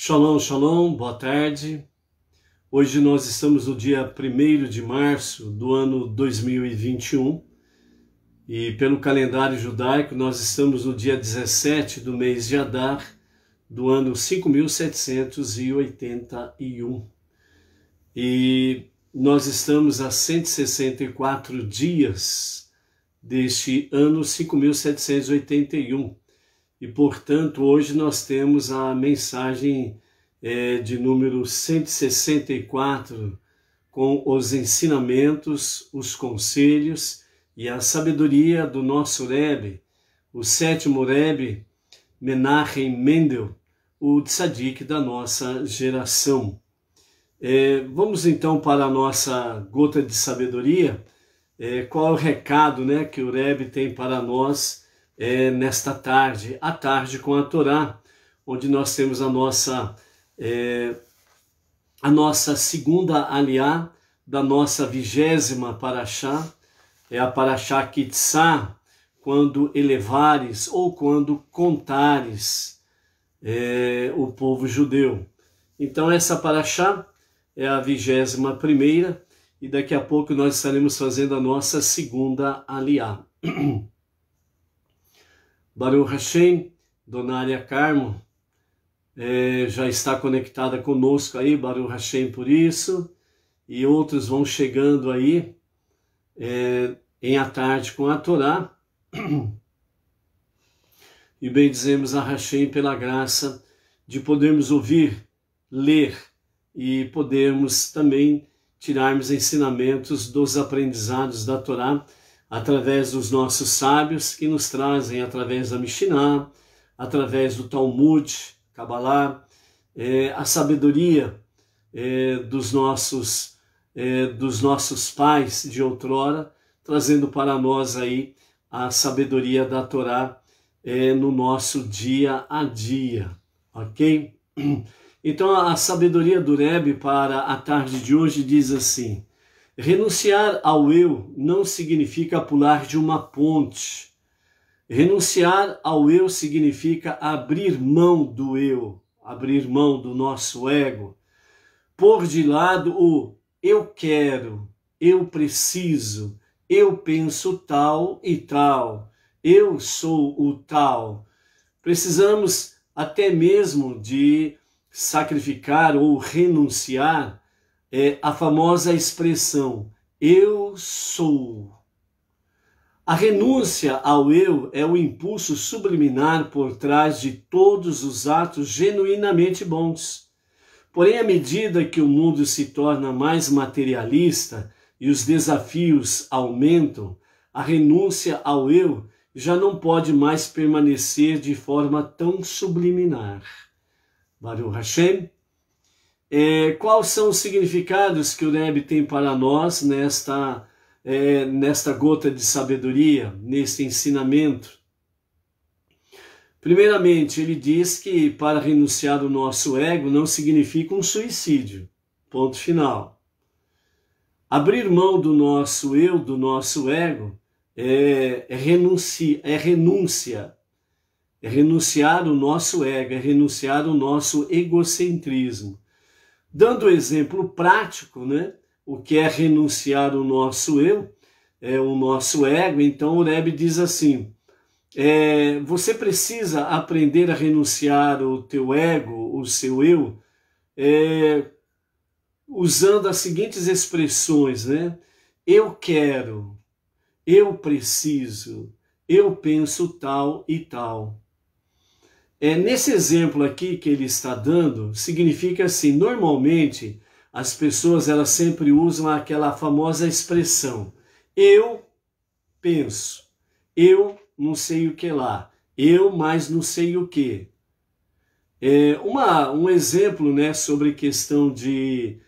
Shalom, shalom, boa tarde. Hoje nós estamos no dia 1º de março do ano 2021 e pelo calendário judaico nós estamos no dia 17 do mês de Adar do ano 5781. E nós estamos a 164 dias deste ano 5781. E, portanto, hoje nós temos a mensagem de número 164, com os ensinamentos, os conselhos e a sabedoria do nosso Rebbe, o 7º Rebbe, Menachem Mendel, o tzadik da nossa geração. Vamos então para a nossa gota de sabedoria. Qual é o recado, que o Rebbe tem para nós nesta tarde, a tarde com a Torá, onde nós temos a nossa segunda aliá da nossa 20ª Parashá, a Parashá Kitzá, quando elevares ou quando contares o povo judeu. Então essa Parashá é a 21ª e daqui a pouco nós estaremos fazendo a nossa segunda aliá. Baruch Hashem, Dona Aria Carmo, já está conectada conosco aí, Baruch Hashem por isso, e outros vão chegando aí em A Tarde com a Torá, e bendizemos a Hashem pela graça de podermos ouvir, ler e podermos também tirarmos ensinamentos dos aprendizados da Torá, através dos nossos sábios que nos trazem através da Mishnah, através do Talmud, Kabbalah, a sabedoria dos nossos pais de outrora, trazendo para nós aí a sabedoria da Torá no nosso dia a dia, ok? Então a sabedoria do Rebbe para a tarde de hoje diz assim: renunciar ao eu não significa pular de uma ponte. Renunciar ao eu significa abrir mão do eu, abrir mão do nosso ego, pôr de lado o eu quero, eu preciso, eu penso tal e tal, eu sou o tal. Precisamos até mesmo de sacrificar ou renunciar a famosa expressão, eu sou. A renúncia ao eu é o impulso subliminar por trás de todos os atos genuinamente bons. Porém, à medida que o mundo se torna mais materialista e os desafios aumentam, a renúncia ao eu já não pode mais permanecer de forma tão subliminar. Baruch Hashem. Quais são os significados que o Rebbe tem para nós nesta gota de sabedoria, neste ensinamento? Primeiramente, ele diz que para renunciar ao nosso ego não significa um suicídio. Ponto final. Abrir mão do nosso eu, do nosso ego, é renunciar o nosso ego, é renunciar o nosso egocentrismo. Dando exemplo prático, o que é renunciar o nosso eu, o nosso ego, então o Rebbe diz assim, você precisa aprender a renunciar o teu ego, o seu eu, usando as seguintes expressões, eu quero, eu preciso, eu penso tal e tal. Nesse exemplo aqui que ele está dando, significa assim, normalmente as pessoas elas sempre usam aquela famosa expressão, eu penso, eu não sei o que lá, eu mais não sei o que. Um exemplo sobre questão de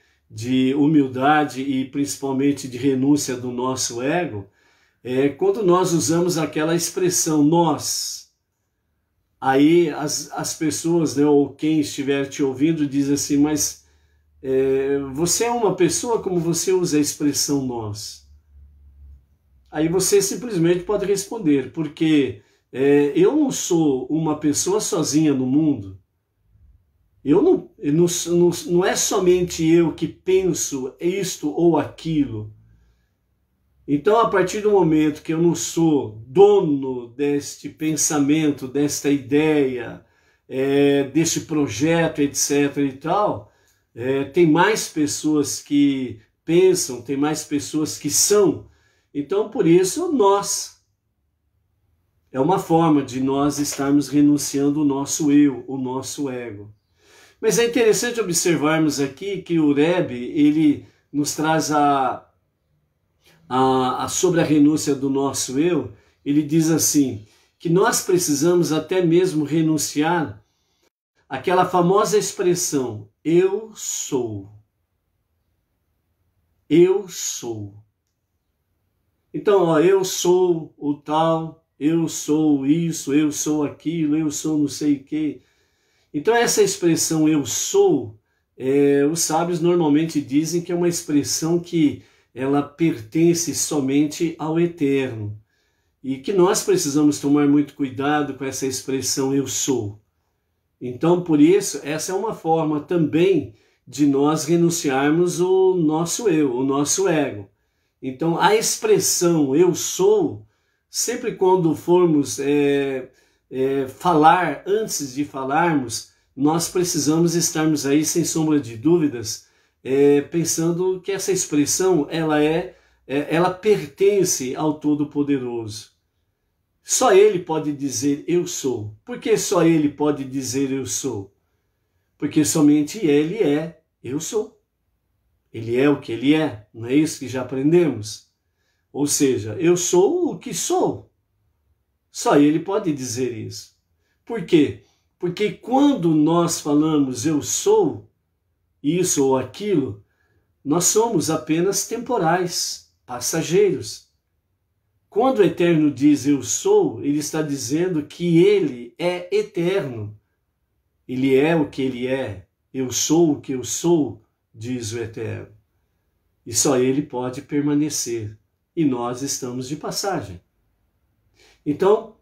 humildade e principalmente de renúncia do nosso ego, quando nós usamos aquela expressão nós. Aí as pessoas, ou quem estiver te ouvindo, diz assim, mas você é uma pessoa, como você usa a expressão nós? Aí você simplesmente pode responder, porque eu não sou uma pessoa sozinha no mundo. Eu não é somente eu que penso isto ou aquilo. Então, a partir do momento que eu não sou dono deste pensamento, desta ideia, deste projeto, etc. e tal, tem mais pessoas que pensam, tem mais pessoas que são. Então, por isso, nós. É uma forma de nós estarmos renunciando o nosso eu, o nosso ego. Mas é interessante observarmos aqui que o Rebbe, ele nos traz sobre a renúncia do nosso eu. Ele diz assim, que nós precisamos até mesmo renunciar àquela famosa expressão, eu sou. Eu sou. Então, ó, eu sou o tal, eu sou isso, eu sou aquilo, eu sou não sei o quê. Então essa expressão eu sou, os sábios normalmente dizem que é uma expressão que ela pertence somente ao eterno. E que nós precisamos tomar muito cuidado com essa expressão eu sou. Então por isso, essa é uma forma também de nós renunciarmos o nosso eu, o nosso ego. Então a expressão eu sou, sempre quando formos falar, antes de falarmos, nós precisamos estarmos aí, sem sombra de dúvidas, pensando que essa expressão ela pertence ao Todo-Poderoso. Só Ele pode dizer eu sou. Por que só Ele pode dizer eu sou? Porque somente Ele é eu sou. Ele é o que Ele é, não é isso que já aprendemos? Ou seja, eu sou o que sou. Só Ele pode dizer isso. Por quê? Porque quando nós falamos eu sou isso ou aquilo, nós somos apenas temporais, passageiros. Quando o Eterno diz eu sou, Ele está dizendo que Ele é eterno. Ele é o que Ele é. Eu sou o que eu sou, diz o Eterno. E só Ele pode permanecer. E nós estamos de passagem. Então,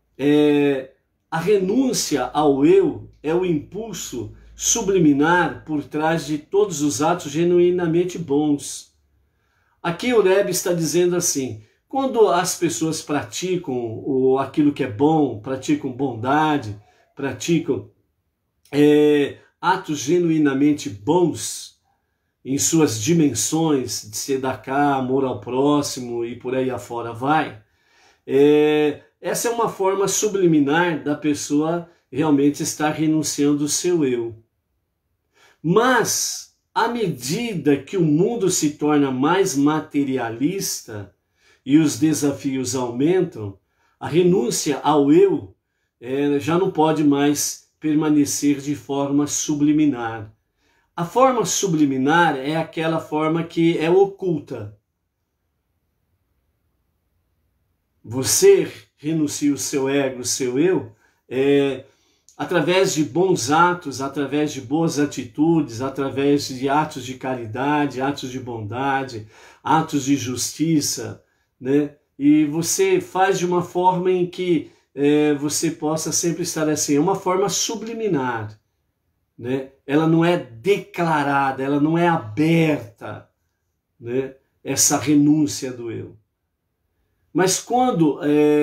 a renúncia ao eu é o impulso subliminar por trás de todos os atos genuinamente bons. Aqui o Rebbe está dizendo assim, quando as pessoas praticam aquilo que é bom, praticam bondade, praticam atos genuinamente bons, em suas dimensões de tzedakah, amor ao próximo e por aí afora vai, essa é uma forma subliminar da pessoa realmente estar renunciando o seu eu. Mas, à medida que o mundo se torna mais materialista e os desafios aumentam, a renúncia ao eu já não pode mais permanecer de forma subliminar. A forma subliminar é aquela forma que é oculta. Você renuncia o seu ego, o seu eu, através de bons atos, através de boas atitudes, através de atos de caridade, atos de bondade, atos de justiça, né? E você faz de uma forma em que você possa sempre estar assim, é uma forma subliminar, né? Ela não é declarada, ela não é aberta, né? Essa renúncia do eu. Mas quando,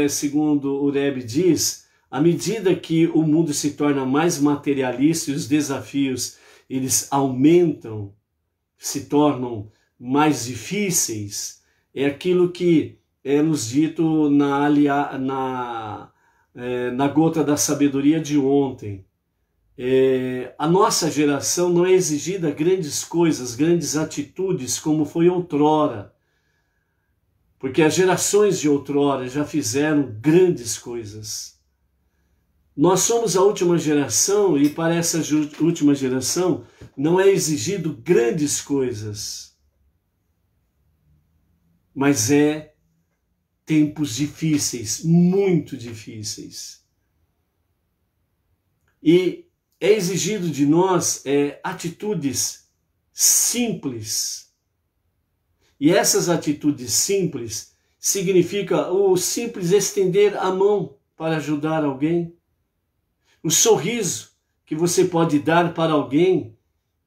segundo o Rebbe diz, à medida que o mundo se torna mais materialista e os desafios eles aumentam, se tornam mais difíceis, é aquilo que é nos dito na gota da sabedoria de ontem. A nossa geração não é exigida grandes coisas, grandes atitudes como foi outrora. Porque as gerações de outrora já fizeram grandes coisas. Nós somos a última geração e para essa última geração não é exigido grandes coisas. Mas tempos difíceis, muito difíceis. E é exigido de nós atitudes simples. E essas atitudes simples significa o simples estender a mão para ajudar alguém. O sorriso que você pode dar para alguém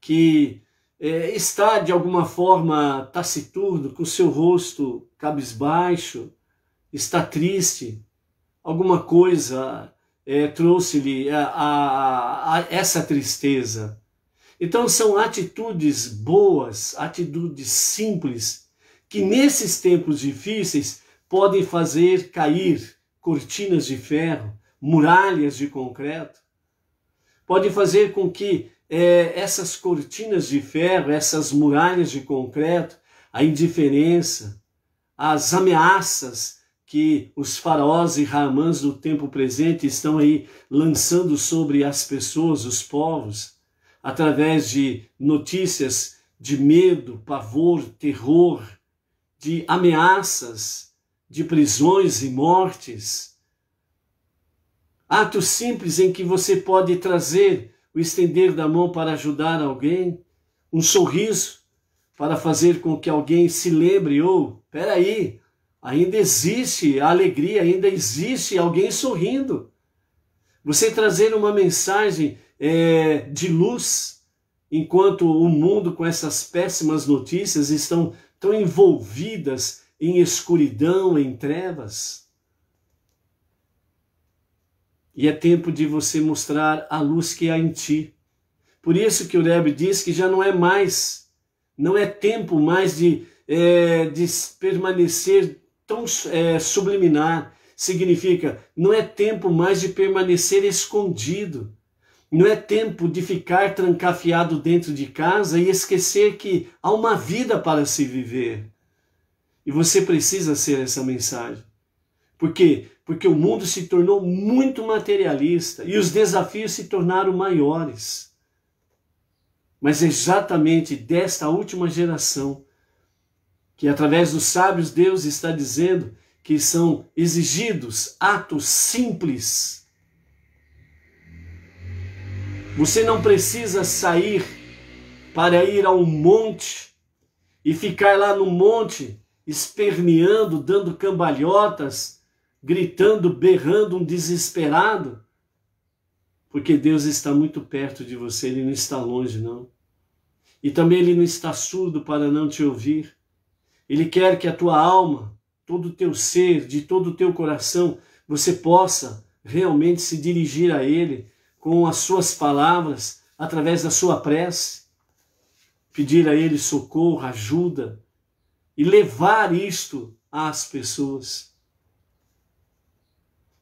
que está de alguma forma taciturno, com seu rosto cabisbaixo, está triste, alguma coisa trouxe-lhe essa tristeza. Então são atitudes boas, atitudes simples, que nesses tempos difíceis podem fazer cair cortinas de ferro, muralhas de concreto, podem fazer com que essas cortinas de ferro, essas muralhas de concreto, a indiferença, as ameaças que os faraós e Haamãs do tempo presente estão aí lançando sobre as pessoas, os povos, através de notícias de medo, pavor, terror, de ameaças, de prisões e mortes. Atos simples em que você pode trazer o estender da mão para ajudar alguém, um sorriso para fazer com que alguém se lembre, peraí, ainda existe a alegria, ainda existe alguém sorrindo. Você trazer uma mensagem de luz, enquanto o mundo com essas péssimas notícias estão tão envolvidas em escuridão, em trevas. E é tempo de você mostrar a luz que há em ti. Por isso que o Rebbe diz que já não é tempo mais de permanecer tão subliminar. Significa, não é tempo mais de permanecer escondido. Não é tempo de ficar trancafiado dentro de casa e esquecer que há uma vida para se viver. E você precisa ser essa mensagem. Por quê? Porque o mundo se tornou muito materialista e os desafios se tornaram maiores. Mas exatamente desta última geração, que através dos sábios Deus está dizendo que são exigidos atos simples. Você não precisa sair para ir a um monte e ficar lá no monte esperneando, dando cambalhotas, gritando, berrando, um desesperado, porque Deus está muito perto de você, Ele não está longe, não. E também Ele não está surdo para não te ouvir. Ele quer que a tua alma, todo o teu ser, de todo o teu coração, você possa realmente se dirigir a Ele com as suas palavras, através da sua prece, pedir a Ele socorro, ajuda, e levar isto às pessoas.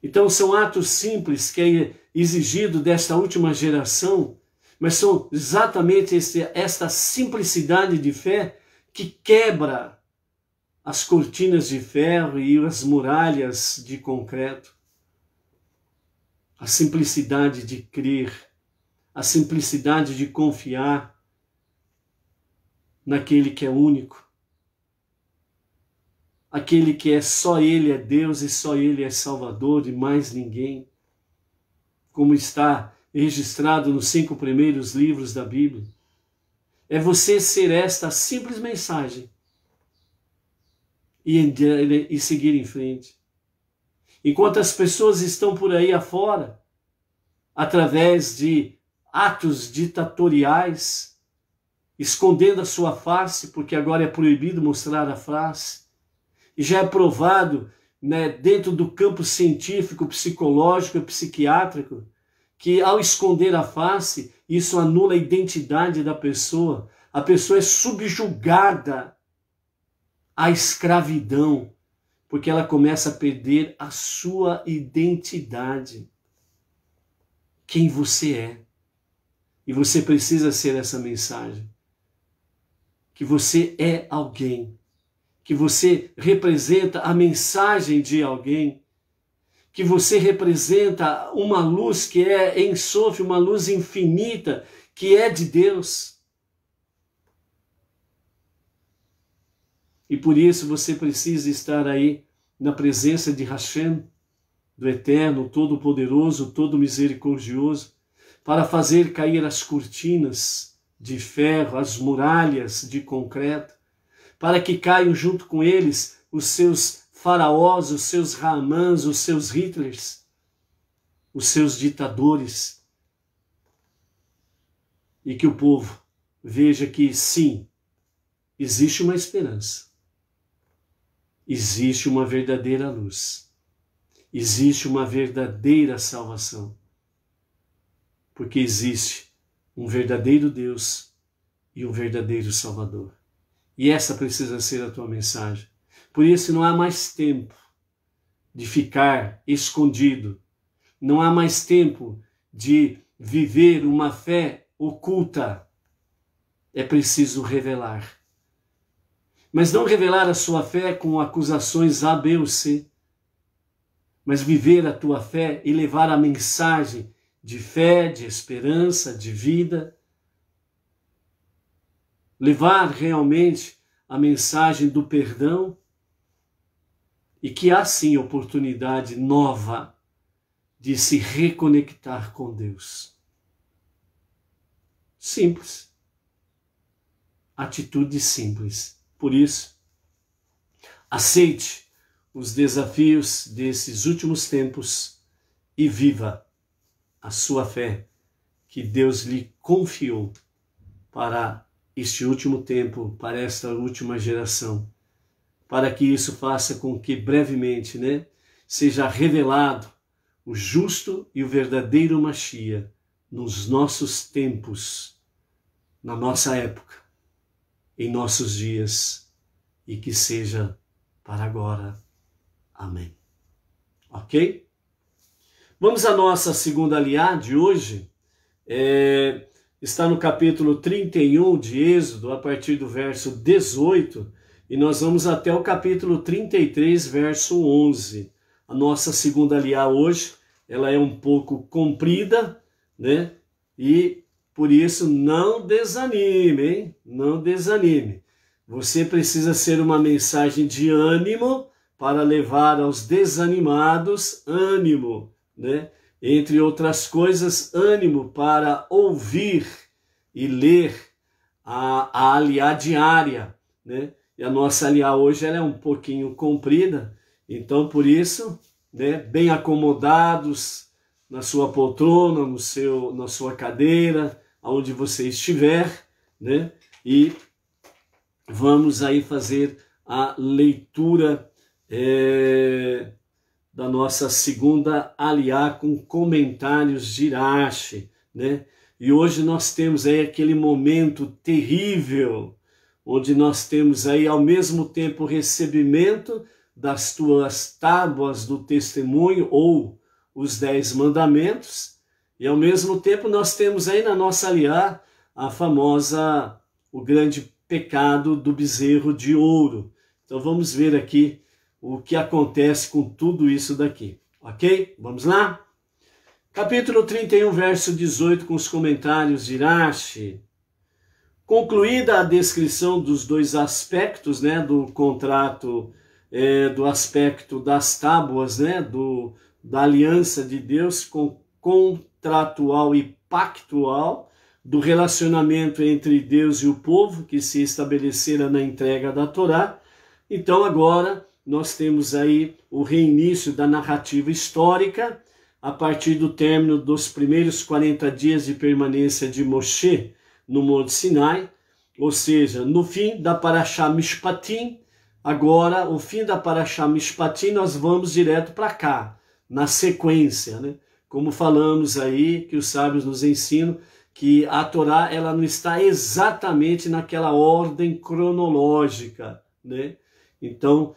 Então são atos simples que é exigido desta última geração, mas são exatamente esta simplicidade de fé que quebra as cortinas de ferro e as muralhas de concreto. A simplicidade de crer, a simplicidade de confiar naquele que é único, aquele que só Ele é Deus e só Ele é Salvador e mais ninguém, como está registrado nos 5 primeiros livros da Bíblia. É você ser esta simples mensagem e seguir em frente. Enquanto as pessoas estão por aí afora, através de atos ditatoriais, escondendo a sua face, porque agora é proibido mostrar a face, e já é provado, dentro do campo científico, psicológico e psiquiátrico, que ao esconder a face, isso anula a identidade da pessoa. A pessoa é subjugada à escravidão, porque ela começa a perder a sua identidade. Quem você é. E você precisa ser essa mensagem. Que você é alguém. Que você representa a mensagem de alguém. Que você representa uma luz que é Ensof, uma luz infinita, que é de Deus. E por isso você precisa estar aí na presença de Hashem, do Eterno, Todo-Poderoso, Todo-Misericordioso, para fazer cair as cortinas de ferro, as muralhas de concreto, para que caiam junto com eles os seus faraós, os seus Haamãs, os seus Hitlers, os seus ditadores, e que o povo veja que sim, existe uma esperança, existe uma verdadeira luz, existe uma verdadeira salvação, porque existe um verdadeiro Deus e um verdadeiro Salvador. E essa precisa ser a tua mensagem. Por isso não há mais tempo de ficar escondido, não há mais tempo de viver uma fé oculta. É preciso revelar. Mas não revelar a sua fé com acusações A, B ou C, mas viver a tua fé e levar a mensagem de fé, de esperança, de vida. Levar realmente a mensagem do perdão e que há sim oportunidade nova de se reconectar com Deus. Simples. Atitude simples. Por isso, aceite os desafios desses últimos tempos e viva a sua fé que Deus lhe confiou para este último tempo, para esta última geração, para que isso faça com que brevemente, seja revelado o justo e o verdadeiro Machia nos nossos tempos, na nossa época, em nossos dias, e que seja para agora. Amém. Ok? Vamos à nossa segunda aliá de hoje. Está no capítulo 31 de Êxodo, a partir do verso 18, e nós vamos até o capítulo 33, verso 11. A nossa segunda aliá hoje, ela é um pouco comprida, E por isso não desanime, hein? Não desanime. Você precisa ser uma mensagem de ânimo para levar aos desanimados ânimo, Entre outras coisas, ânimo para ouvir e ler a aliá diária, E a nossa aliá hoje ela é um pouquinho comprida, então por isso, bem acomodados na sua poltrona, na sua cadeira, aonde você estiver, E vamos aí fazer a leitura da nossa segunda aliá com comentários de Irache, E hoje nós temos aí aquele momento terrível, onde nós temos aí ao mesmo tempo o recebimento das tuas tábuas do testemunho ou os 10 mandamentos, e ao mesmo tempo nós temos aí na nossa aliá o grande pecado do bezerro de ouro. Então vamos ver aqui o que acontece com tudo isso daqui, ok? Vamos lá? Capítulo 31, verso 18, com os comentários de Irache. Concluída a descrição dos dois aspectos, do contrato, do aspecto das tábuas, da aliança de Deus contratual e pactual, do relacionamento entre Deus e o povo que se estabelecera na entrega da Torá. Então agora nós temos aí o reinício da narrativa histórica a partir do término dos primeiros 40 dias de permanência de Moshe no Monte Sinai, ou seja, no fim da Parashá Mishpatim. Agora, o fim da Parashá Mishpatim, nós vamos direto para cá, na sequência, Como falamos aí, que os sábios nos ensinam, que a Torá ela não está exatamente naquela ordem cronológica, Então,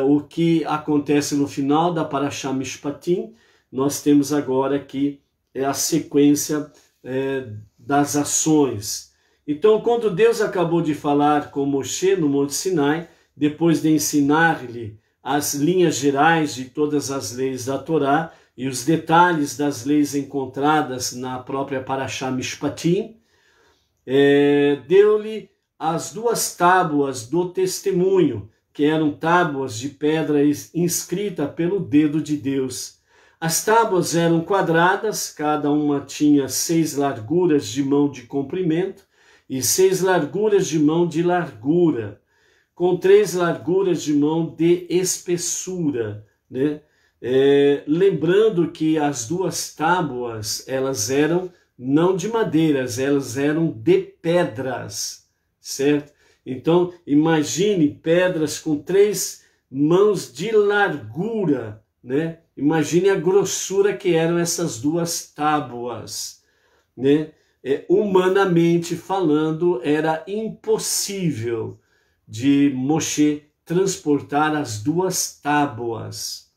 o que acontece no final da Parashá Mishpatim, nós temos agora aqui a sequência das ações. Então, quando Deus acabou de falar com Moshe no Monte Sinai, depois de ensinar-lhe as linhas gerais de todas as leis da Torá e os detalhes das leis encontradas na própria Parashá Mishpatim, deu-lhe as 2 tábuas do testemunho, que eram tábuas de pedra inscrita pelo dedo de Deus. As tábuas eram quadradas, cada uma tinha 6 larguras de mão de comprimento e 6 larguras de mão de largura, com 3 larguras de mão de espessura, Lembrando que as 2 tábuas, elas eram não de madeiras, elas eram de pedras, certo? Então, imagine pedras com 3 mãos de largura, né? Imagine a grossura que eram essas 2 tábuas, né? Humanamente falando, era impossível de Moshe transportar as 2 tábuas.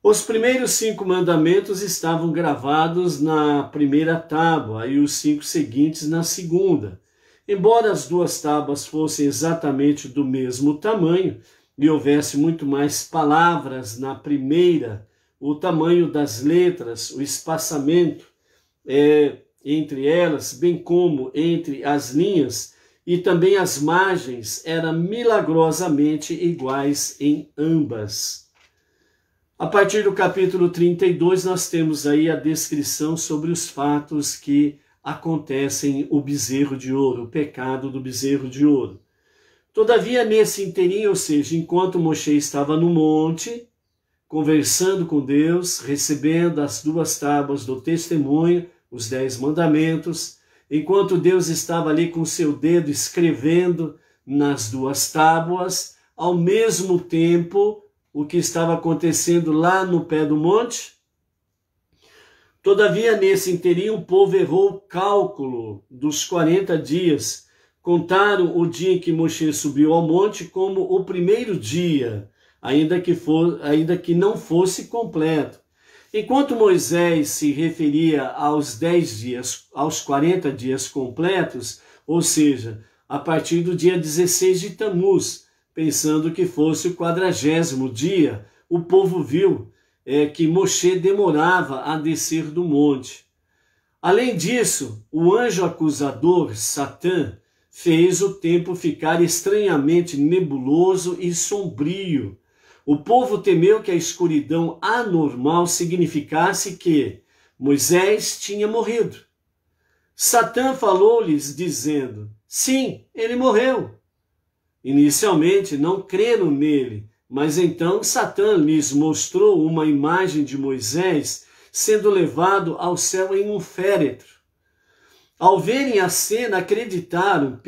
Os primeiros 5 mandamentos estavam gravados na primeira tábua e os 5 seguintes na segunda. Embora as 2 tábuas fossem exatamente do mesmo tamanho e houvesse muito mais palavras na primeira, o tamanho das letras, o espaçamento entre elas, bem como entre as linhas e também as margens, eram milagrosamente iguais em ambas. A partir do capítulo 32, nós temos aí a descrição sobre os fatos que acontecem o bezerro de ouro, o pecado do bezerro de ouro. Todavia, nesse inteirinho, ou seja, enquanto Moshe estava no monte, conversando com Deus, recebendo as 2 tábuas do testemunho, os 10 mandamentos, enquanto Deus estava ali com seu dedo escrevendo nas 2 tábuas, ao mesmo tempo, o que estava acontecendo lá no pé do monte. Todavia, nesse inteirinho, o povo errou o cálculo dos 40 dias. Contaram o dia em que Moshe subiu ao monte como o primeiro dia, ainda que não fosse completo. Enquanto Moisés se referia aos 10 dias, aos 40 dias completos, ou seja, a partir do dia 16 de Tamuz, pensando que fosse o 40º dia, o povo viu que Moshe demorava a descer do monte. Além disso, o anjo acusador, Satã, fez o tempo ficar estranhamente nebuloso e sombrio. O povo temeu que a escuridão anormal significasse que Moisés tinha morrido. Satã falou-lhes dizendo: sim, ele morreu. Inicialmente não creram nele, mas então Satã lhes mostrou uma imagem de Moisés sendo levado ao céu em um féretro. Ao verem a cena, acreditaram.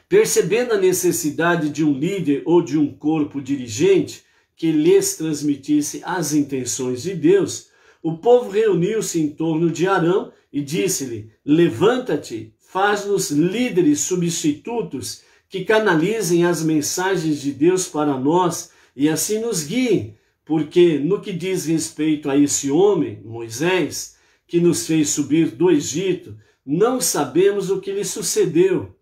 Percebendo a necessidade de um líder ou de um corpo dirigente que lhes transmitisse as intenções de Deus, o povo reuniu-se em torno de Arão e disse-lhe: levanta-te, faz-nos líderes substitutos que canalizem as mensagens de Deus para nós e assim nos guiem, porque no que diz respeito a esse homem, Moisés, que nos fez subir do Egito, não sabemos o que lhe sucedeu.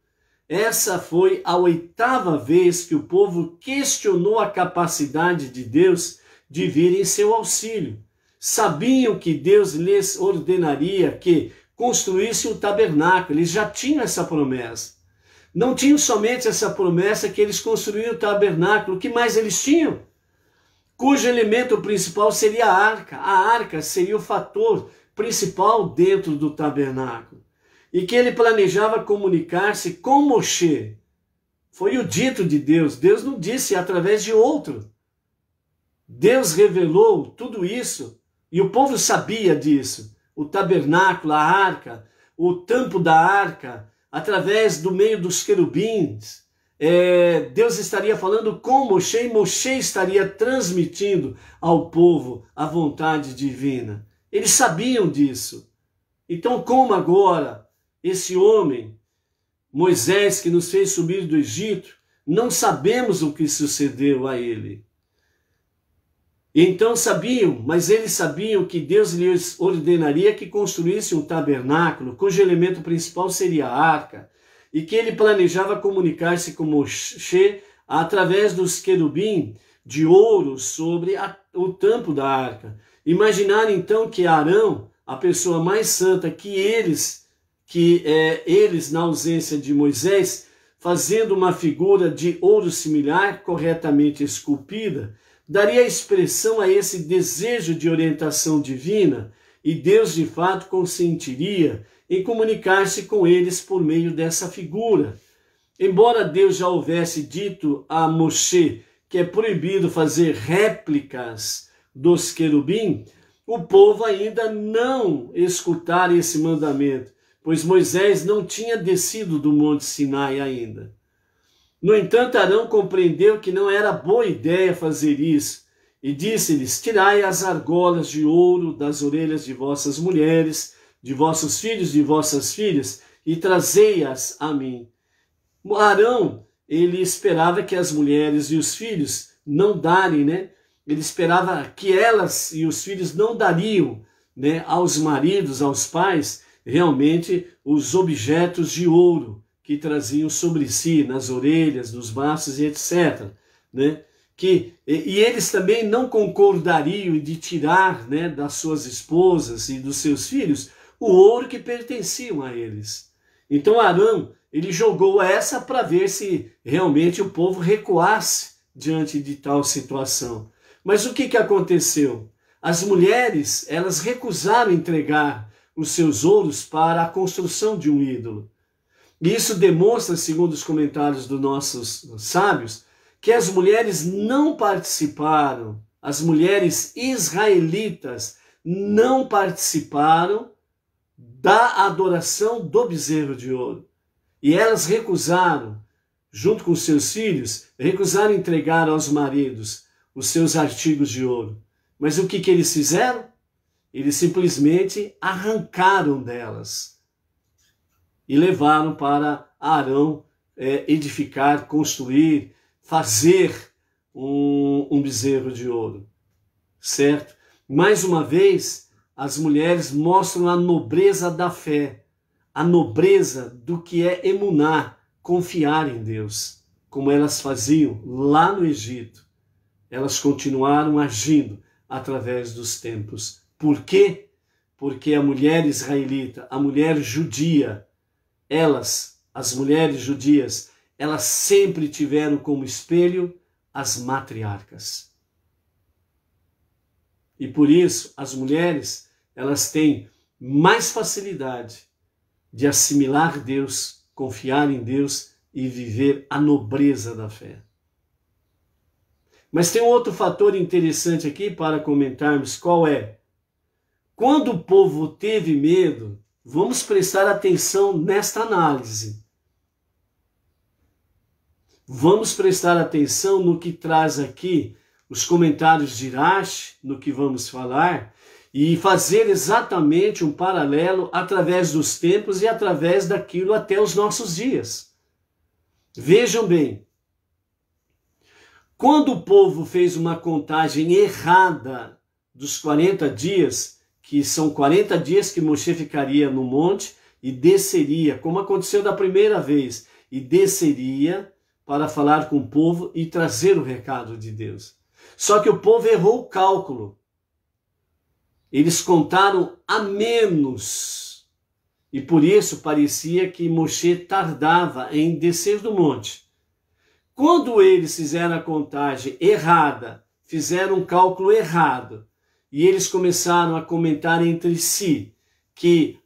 Essa foi a 8ª vez que o povo questionou a capacidade de Deus de vir em seu auxílio. Sabiam que Deus lhes ordenaria que construísse um tabernáculo, eles já tinham essa promessa. Não tinham somente essa promessa que eles construíam o tabernáculo, o que mais eles tinham? Cujo elemento principal seria a arca. A arca seria o fator principal dentro do tabernáculo. E que ele planejava comunicar-se com Moshe. Foi o dito de Deus. Deus não disse através de outro. Deus revelou tudo isso e o povo sabia disso. O tabernáculo, a arca, o tampo da arca, através do meio dos querubins. Deus estaria falando com Moshe e Moshe estaria transmitindo ao povo a vontade divina. Eles sabiam disso. Então, como agora esse homem, Moisés, que nos fez subir do Egito, não sabemos o que sucedeu a ele. Então sabiam, mas eles sabiam que Deus lhes ordenaria que construísse um tabernáculo, cujo elemento principal seria a arca, e que ele planejava comunicar-se com Moshe através dos querubim de ouro sobre o tampo da arca. Imaginar então que Arão, a pessoa mais santa que eles, na ausência de Moisés, fazendo uma figura de ouro similar, corretamente esculpida, daria expressão a esse desejo de orientação divina, e Deus de fato consentiria em comunicar-se com eles por meio dessa figura. Embora Deus já houvesse dito a Moshe que é proibido fazer réplicas dos querubim, o povo ainda não escutara esse mandamento, pois Moisés não tinha descido do Monte Sinai ainda. No entanto, Arão compreendeu que não era boa ideia fazer isso, e disse-lhes: tirai as argolas de ouro das orelhas de vossas mulheres, de vossos filhos, de vossas filhas, e trazei-as a mim. Arão, ele esperava que as mulheres e os filhos não darem, né? Ele esperava que elas e os filhos não dariam, né, aos maridos, aos pais, realmente os objetos de ouro que traziam sobre si, nas orelhas, nos braços e etc. Né? E eles também não concordariam de tirar, né, das suas esposas e dos seus filhos o ouro que pertenciam a eles. Então Arão, ele jogou essa para ver se realmente o povo recuasse diante de tal situação. Mas o que aconteceu? As mulheres, elas recusaram entregar os seus ouros para a construção de um ídolo. E isso demonstra, segundo os comentários dos nossos sábios, que as mulheres não participaram, as mulheres israelitas não participaram da adoração do bezerro de ouro. E elas recusaram, junto com seus filhos, recusaram entregar aos maridos os seus artigos de ouro. Mas o que eles fizeram? Eles simplesmente arrancaram delas e levaram para Arão edificar, construir, fazer um bezerro de ouro, certo? Mais uma vez, as mulheres mostram a nobreza da fé, a nobreza do que é emuná, confiar em Deus, como elas faziam lá no Egito. Elas continuaram agindo através dos tempos. Por quê? Porque a mulher israelita, a mulher judia, as mulheres judias, elas sempre tiveram como espelho as matriarcas. E por isso, as mulheres, elas têm mais facilidade de assimilar Deus, confiar em Deus e viver a nobreza da fé. Mas tem um outro fator interessante aqui para comentarmos, qual é? Quando o povo teve medo, vamos prestar atenção nesta análise. Vamos prestar atenção no que traz aqui os comentários de Irache, no que vamos falar, e fazer exatamente um paralelo através dos tempos e através daquilo até os nossos dias. Vejam bem, quando o povo fez uma contagem errada dos 40 dias, que são 40 dias que Moshe ficaria no monte e desceria, como aconteceu da primeira vez, e desceria para falar com o povo e trazer o recado de Deus. Só que o povo errou o cálculo. Eles contaram a menos. E por isso parecia que Moshe tardava em descer do monte. Quando eles fizeram a contagem errada, fizeram um cálculo errado, e eles começaram a comentar entre si que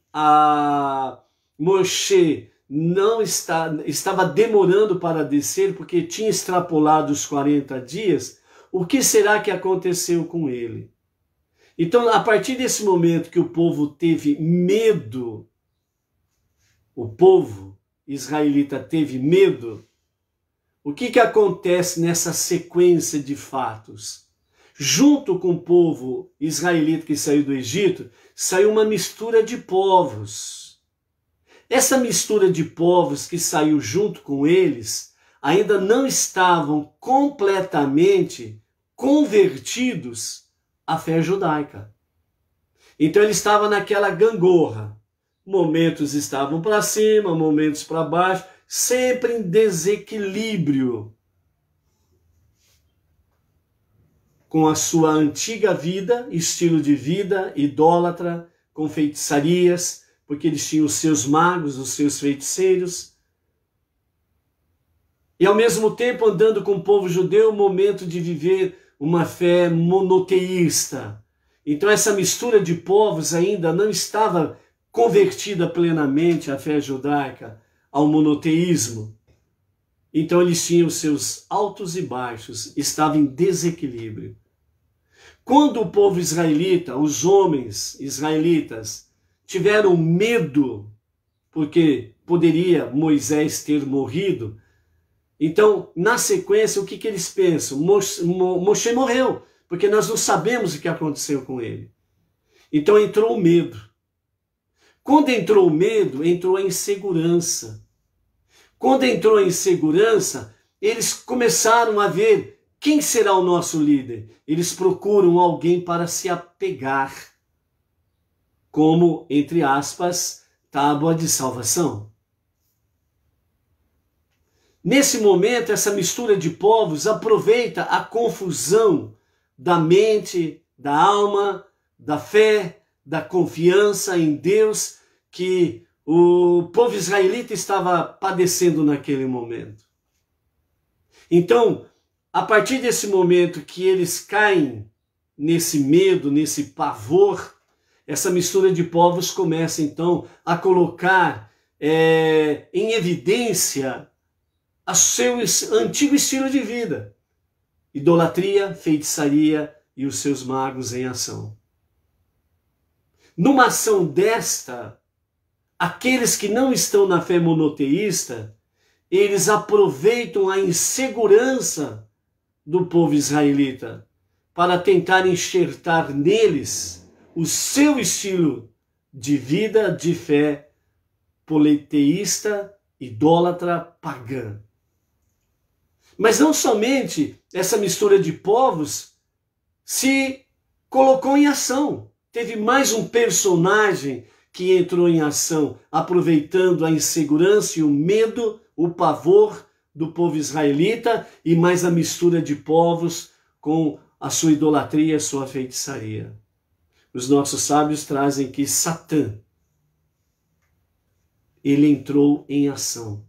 Moshe não estava demorando para descer porque tinha extrapolado os 40 dias, o que será que aconteceu com ele? Então, a partir desse momento que o povo teve medo, o povo israelita teve medo, o que acontece nessa sequência de fatos? Junto com o povo israelita que saiu do Egito, saiu uma mistura de povos. Essa mistura de povos que saiu junto com eles ainda não estavam completamente convertidos à fé judaica. Então ele estava naquela gangorra. Momentos estavam para cima, momentos para baixo, sempre em desequilíbrio com a sua antiga vida, estilo de vida idólatra, com feitiçarias, porque eles tinham os seus magos, os seus feiticeiros. E ao mesmo tempo andando com o povo judeu, o momento de viver uma fé monoteísta. Então essa mistura de povos ainda não estava convertida plenamente à fé judaica, ao monoteísmo. Então eles tinham seus altos e baixos, estavam em desequilíbrio. Quando o povo israelita, os homens israelitas, tiveram medo, porque poderia Moisés ter morrido, então, na sequência, o que eles pensam? Moshe morreu, porque nós não sabemos o que aconteceu com ele. Então entrou o medo. Quando entrou o medo, entrou a insegurança. Quando entrou a insegurança, eles começaram a ver quem será o nosso líder. Eles procuram alguém para se apegar, como, entre aspas, tábua de salvação. Nesse momento, essa mistura de povos aproveita a confusão da mente, da alma, da fé, da confiança em Deus que o povo israelita estava padecendo naquele momento. Então, a partir desse momento que eles caem nesse medo, nesse pavor, essa mistura de povos começa então a colocar em evidência o seu antigo estilo de vida: idolatria, feitiçaria e os seus magos em ação. Numa ação desta, aqueles que não estão na fé monoteísta, eles aproveitam a insegurança do povo israelita para tentar enxertar neles o seu estilo de vida, de fé politeísta, idólatra, pagã. Mas não somente essa mistura de povos se colocou em ação. Teve mais um personagem que entrou em ação, aproveitando a insegurança e o medo, o pavor do povo israelita e mais a mistura de povos com a sua idolatria, a sua feitiçaria. Os nossos sábios trazem que Satã, ele entrou em ação.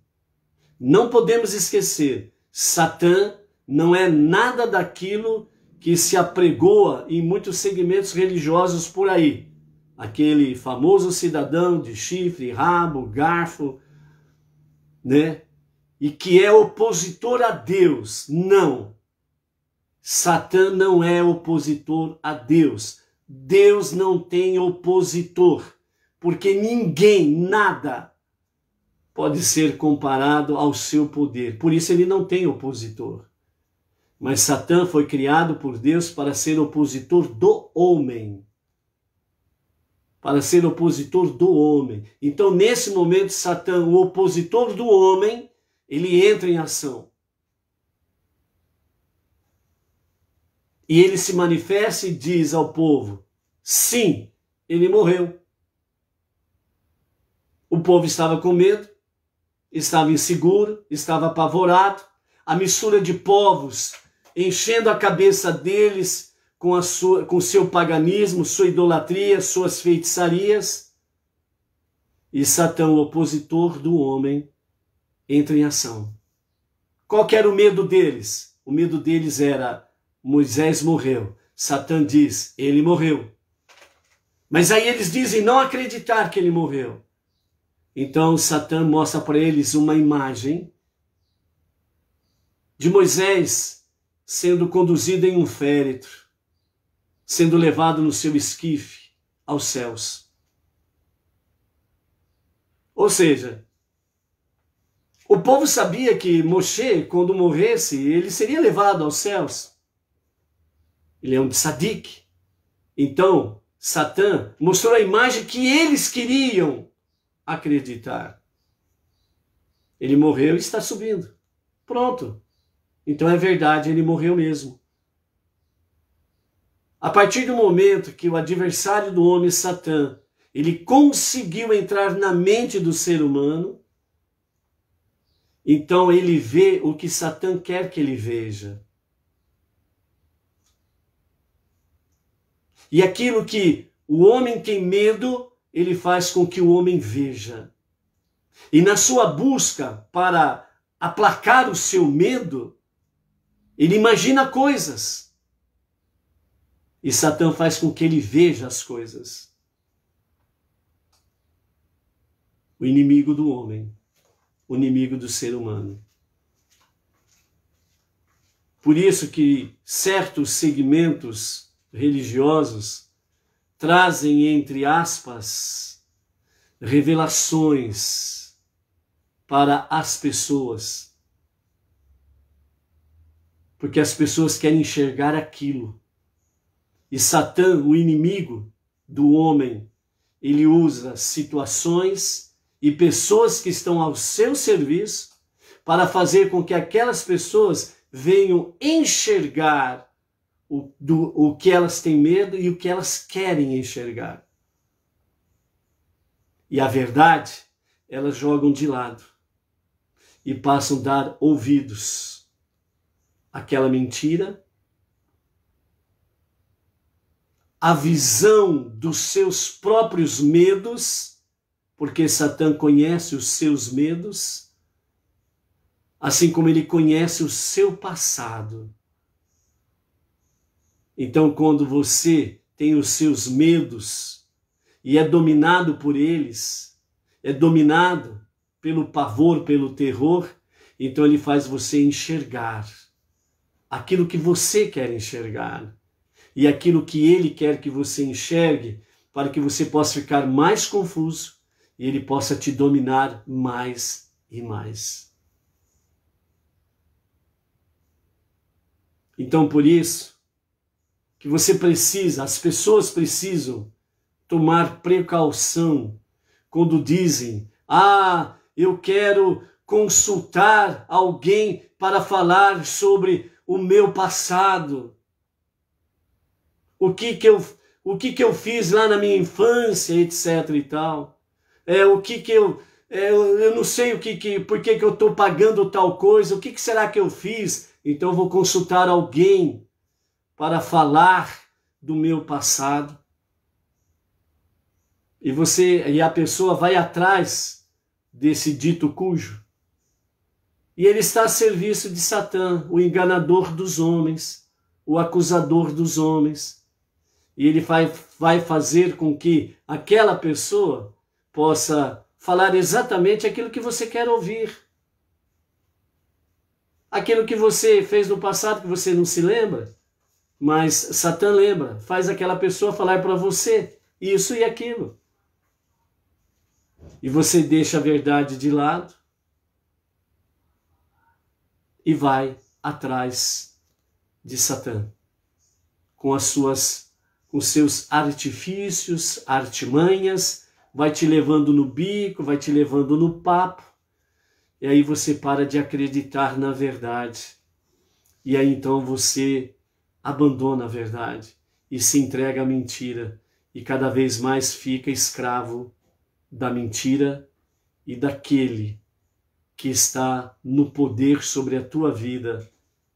Não podemos esquecer, Satã não é nada daquilo que se apregoa em muitos segmentos religiosos por aí. Aquele famoso cidadão de chifre, rabo, garfo, né? E que é opositor a Deus. Não. Satã não é opositor a Deus. Deus não tem opositor, porque ninguém, nada, pode ser comparado ao seu poder. Por isso ele não tem opositor. Mas Satã foi criado por Deus para ser opositor do homem. Para ser opositor do homem. Então, nesse momento, Satã, o opositor do homem, ele entra em ação. E ele se manifesta e diz ao povo: sim, ele morreu. O povo estava com medo, estava inseguro, estava apavorado. A mistura de povos enchendo a cabeça deles com seu paganismo, sua idolatria, suas feitiçarias. E Satã, o opositor do homem, entra em ação. Qual que era o medo deles? O medo deles era: Moisés morreu. Satã diz: ele morreu. Mas aí eles dizem não acreditar que ele morreu. Então Satã mostra para eles uma imagem de Moisés sendo conduzido em um féretro, sendo levado no seu esquife aos céus. Ou seja, o povo sabia que Moshe, quando morresse, ele seria levado aos céus. Ele é um tzadik. Então, Satã mostrou a imagem que eles queriam acreditar. Ele morreu e está subindo. Pronto. Então é verdade, ele morreu mesmo. A partir do momento que o adversário do homem, Satã, ele conseguiu entrar na mente do ser humano, então ele vê o que Satã quer que ele veja. E aquilo que o homem tem medo, ele faz com que o homem veja. E na sua busca para aplacar o seu medo, ele imagina coisas. E Satã faz com que ele veja as coisas. O inimigo do homem, o inimigo do ser humano. Por isso que certos segmentos religiosos trazem, entre aspas, revelações para as pessoas. Porque as pessoas querem enxergar aquilo. E Satã, o inimigo do homem, ele usa situações e pessoas que estão ao seu serviço para fazer com que aquelas pessoas venham enxergar o que elas têm medo e o que elas querem enxergar. E a verdade, elas jogam de lado e passam a dar ouvidos àquela mentira, a visão dos seus próprios medos, porque Satã conhece os seus medos, assim como ele conhece o seu passado. Então, quando você tem os seus medos e é dominado por eles, é dominado pelo pavor, pelo terror, então ele faz você enxergar aquilo que você quer enxergar e aquilo que ele quer que você enxergue, para que você possa ficar mais confuso e ele possa te dominar mais e mais. Então, por isso, que você precisa, as pessoas precisam tomar precaução quando dizem: ah, eu quero consultar alguém para falar sobre o meu passado. O que que eu fiz lá na minha infância, etc e tal. Eu não sei por que eu estou pagando tal coisa, o que será que eu fiz? Então eu vou consultar alguém para falar do meu passado. E a pessoa vai atrás desse dito cujo. E ele está a serviço de Satã, o enganador dos homens, o acusador dos homens. E ele vai fazer com que aquela pessoa possa falar exatamente aquilo que você quer ouvir. Aquilo que você fez no passado que você não se lembra, mas Satã lembra, faz aquela pessoa falar para você isso e aquilo. E você deixa a verdade de lado e vai atrás de Satã com os seus artifícios, artimanhas, vai te levando no bico, vai te levando no papo, e aí você para de acreditar na verdade. E aí então você abandona a verdade e se entrega à mentira, e cada vez mais fica escravo da mentira e daquele que está no poder sobre a tua vida,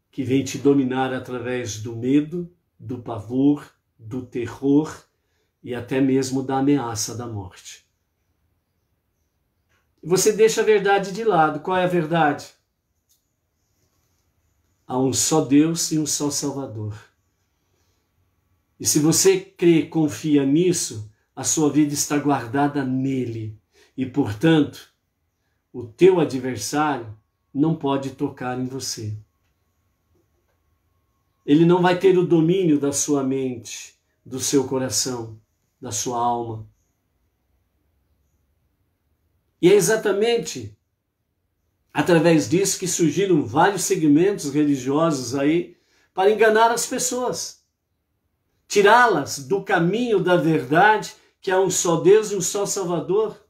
que vem te dominar através do medo, do pavor, do terror e até mesmo da ameaça da morte. Você deixa a verdade de lado. Qual é a verdade? Há um só Deus e um só Salvador. E se você crê, confia nisso, a sua vida está guardada nele. E, portanto, o teu adversário não pode tocar em você. Ele não vai ter o domínio da sua mente, do seu coração, da sua alma. E é exatamente através disso que surgiram vários segmentos religiosos aí para enganar as pessoas. Tirá-las do caminho da verdade, que há um só Deus e um só Salvador.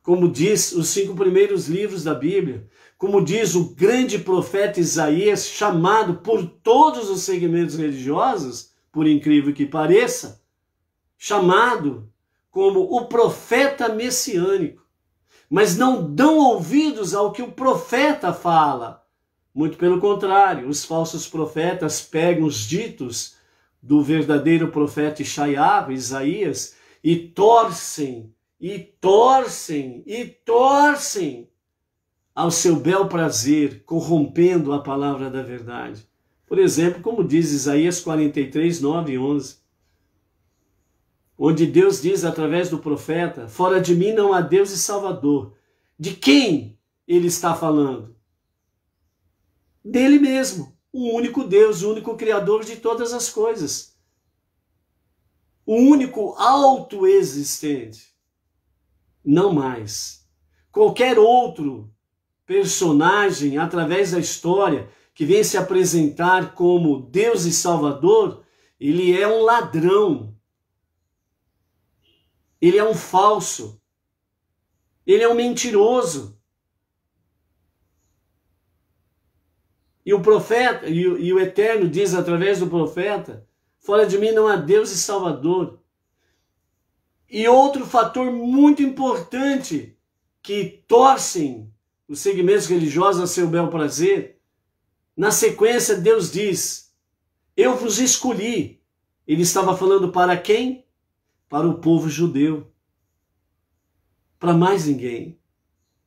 Como diz os 5 primeiros livros da Bíblia, como diz o grande profeta Isaías, chamado por todos os segmentos religiosos, por incrível que pareça, chamado como o profeta messiânico. Mas não dão ouvidos ao que o profeta fala. Muito pelo contrário, os falsos profetas pegam os ditos do verdadeiro profeta Isaías, e torcem ao seu bel prazer, corrompendo a palavra da verdade. Por exemplo, como diz Isaías 43, 9 e 11, onde Deus diz através do profeta: fora de mim não há Deus e Salvador. De quem ele está falando? Dele mesmo, o único Deus, o único Criador de todas as coisas. O único autoexistente. Não mais. Qualquer outro personagem, através da história, que vem se apresentar como Deus e Salvador, ele é um ladrão. Ele é um falso. Ele é um mentiroso. E o profeta, e o Eterno diz através do profeta, fora de mim não há Deus e Salvador. E outro fator muito importante que torcem os segmentos religiosos a seu bel prazer, na sequência Deus diz, eu vos escolhi. Ele estava falando para quem? Para o povo judeu. Para mais ninguém.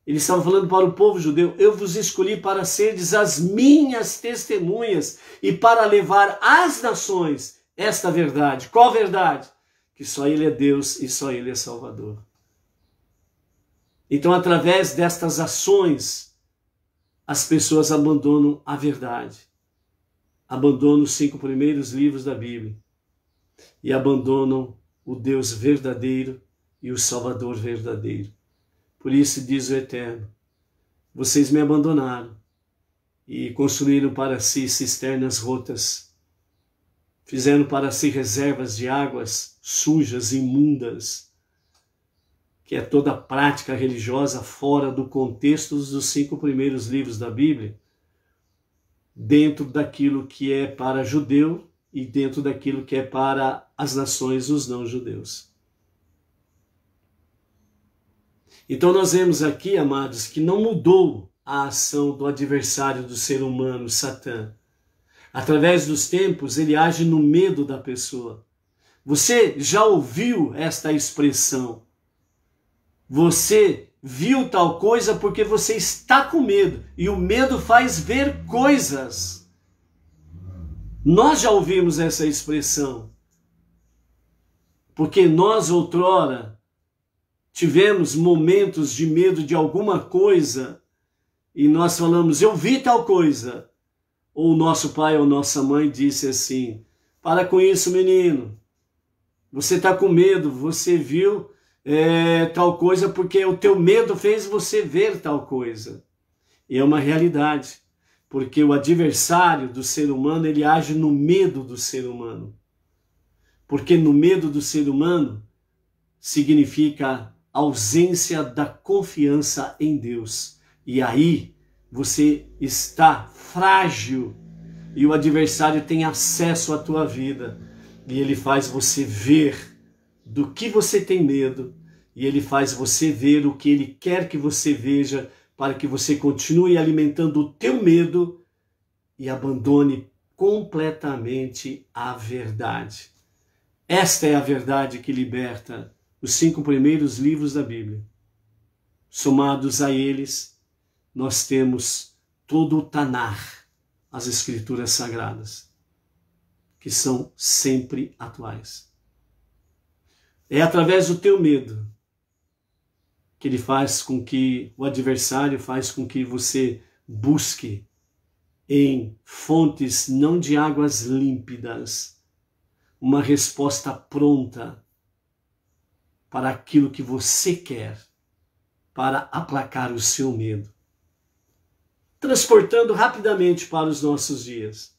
Ele estava falando para o povo judeu, eu vos escolhi para serdes as minhas testemunhas e para levar às nações esta verdade. Qual verdade? Que só Ele é Deus e só Ele é Salvador. Então, através destas ações, as pessoas abandonam a verdade. Abandonam os 5 primeiros livros da Bíblia. E abandonam o Deus verdadeiro e o Salvador verdadeiro. Por isso diz o Eterno, vocês me abandonaram e construíram para si cisternas rotas. Fizeram para si reservas de águas sujas, imundas, que é toda prática religiosa fora do contexto dos 5 primeiros livros da Bíblia, dentro daquilo que é para judeu e dentro daquilo que é para as nações, os não-judeus. Então nós vemos aqui, amados, que não mudou a ação do adversário do ser humano, Satã. Através dos tempos, ele age no medo da pessoa. Você já ouviu esta expressão? Você viu tal coisa porque você está com medo. E o medo faz ver coisas. Nós já ouvimos essa expressão. Porque nós outrora tivemos momentos de medo de alguma coisa e nós falamos, eu vi tal coisa. Ou o nosso pai ou nossa mãe disse assim, para com isso, menino. Você está com medo, você viu tal coisa porque o teu medo fez você ver tal coisa. E é uma realidade, porque o adversário do ser humano, ele age no medo do ser humano. Porque no medo do ser humano significa ausência da confiança em Deus. E aí você está frágil e o adversário tem acesso à tua vida e ele faz você ver do que você tem medo e ele faz você ver o que ele quer que você veja para que você continue alimentando o teu medo e abandone completamente a verdade. Esta é a verdade que liberta os 5 primeiros livros da Bíblia. Somados a eles, nós temos todo o Tanar, as Escrituras Sagradas, que são sempre atuais. É através do teu medo que ele faz com que, o adversário faz com que você busque em fontes não de águas límpidas, uma resposta pronta para aquilo que você quer, para aplacar o seu medo. Transportando rapidamente para os nossos dias.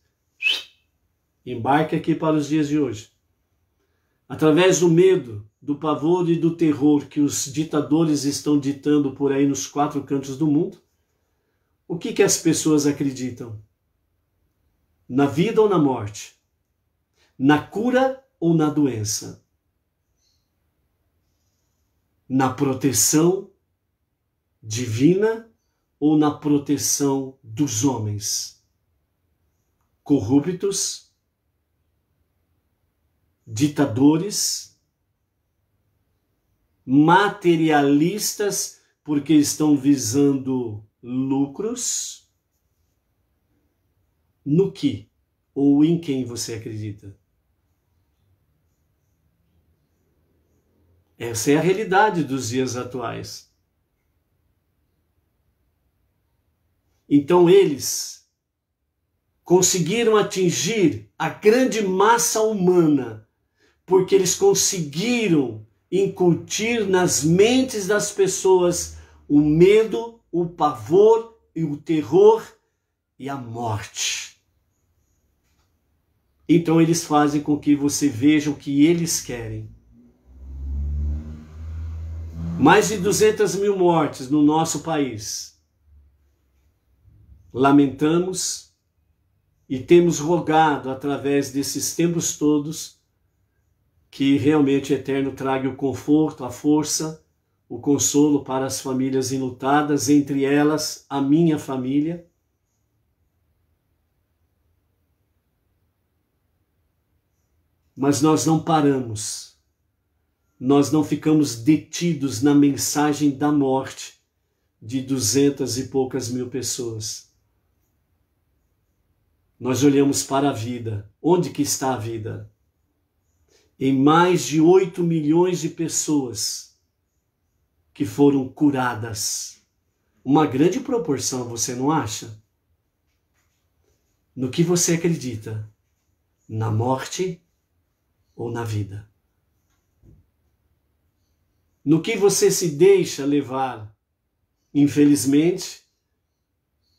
Embarque aqui para os dias de hoje. Através do medo, do pavor e do terror que os ditadores estão ditando por aí nos 4 cantos do mundo, o que as pessoas acreditam? Na vida ou na morte? Na cura ou na doença? Na proteção divina ou na proteção dos homens? Corruptos, ditadores, materialistas porque estão visando lucros? No que ou em quem você acredita? Essa é a realidade dos dias atuais. Então eles conseguiram atingir a grande massa humana, porque eles conseguiram incutir nas mentes das pessoas o medo, o pavor e o terror e a morte. Então eles fazem com que você veja o que eles querem. Mais de 200 mil mortes no nosso país. Lamentamos e temos rogado através desses tempos todos que realmente o Eterno traga o conforto, a força, o consolo para as famílias enlutadas, entre elas a minha família. Mas nós não paramos, nós não ficamos detidos na mensagem da morte de 200 e poucas mil pessoas. Nós olhamos para a vida. Onde que está a vida? Em mais de 8 milhões de pessoas que foram curadas. Uma grande proporção, você não acha? No que você acredita? Na morte ou na vida? No que você se deixa levar, infelizmente,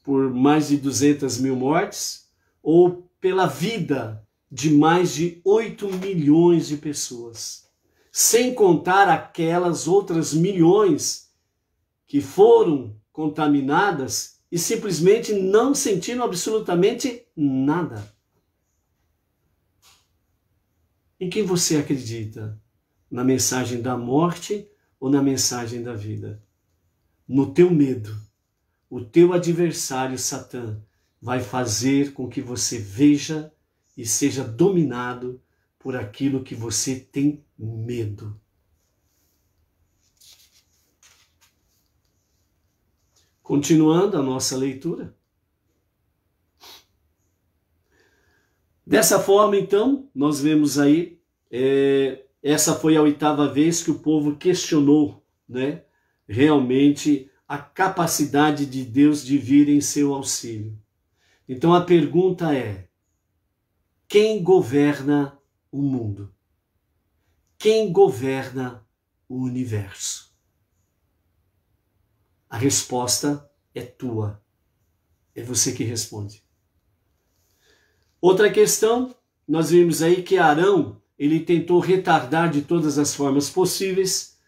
por mais de 200 mil mortes, ou pela vida de mais de 8 milhões de pessoas, sem contar aquelas outras milhões que foram contaminadas e simplesmente não sentiram absolutamente nada. Em quem você acredita? Na mensagem da morte ou na mensagem da vida? No teu medo, o teu adversário Satã vai fazer com que você veja e seja dominado por aquilo que você tem medo. Continuando a nossa leitura. Dessa forma, então, nós vemos aí, essa foi a 8ª vez que o povo questionou, né, realmente a capacidade de Deus de vir em seu auxílio. Então a pergunta é: quem governa o mundo? Quem governa o universo? A resposta é tua. É você que responde. Outra questão, nós vimos aí que Arão, ele tentou retardar de todas as formas possíveis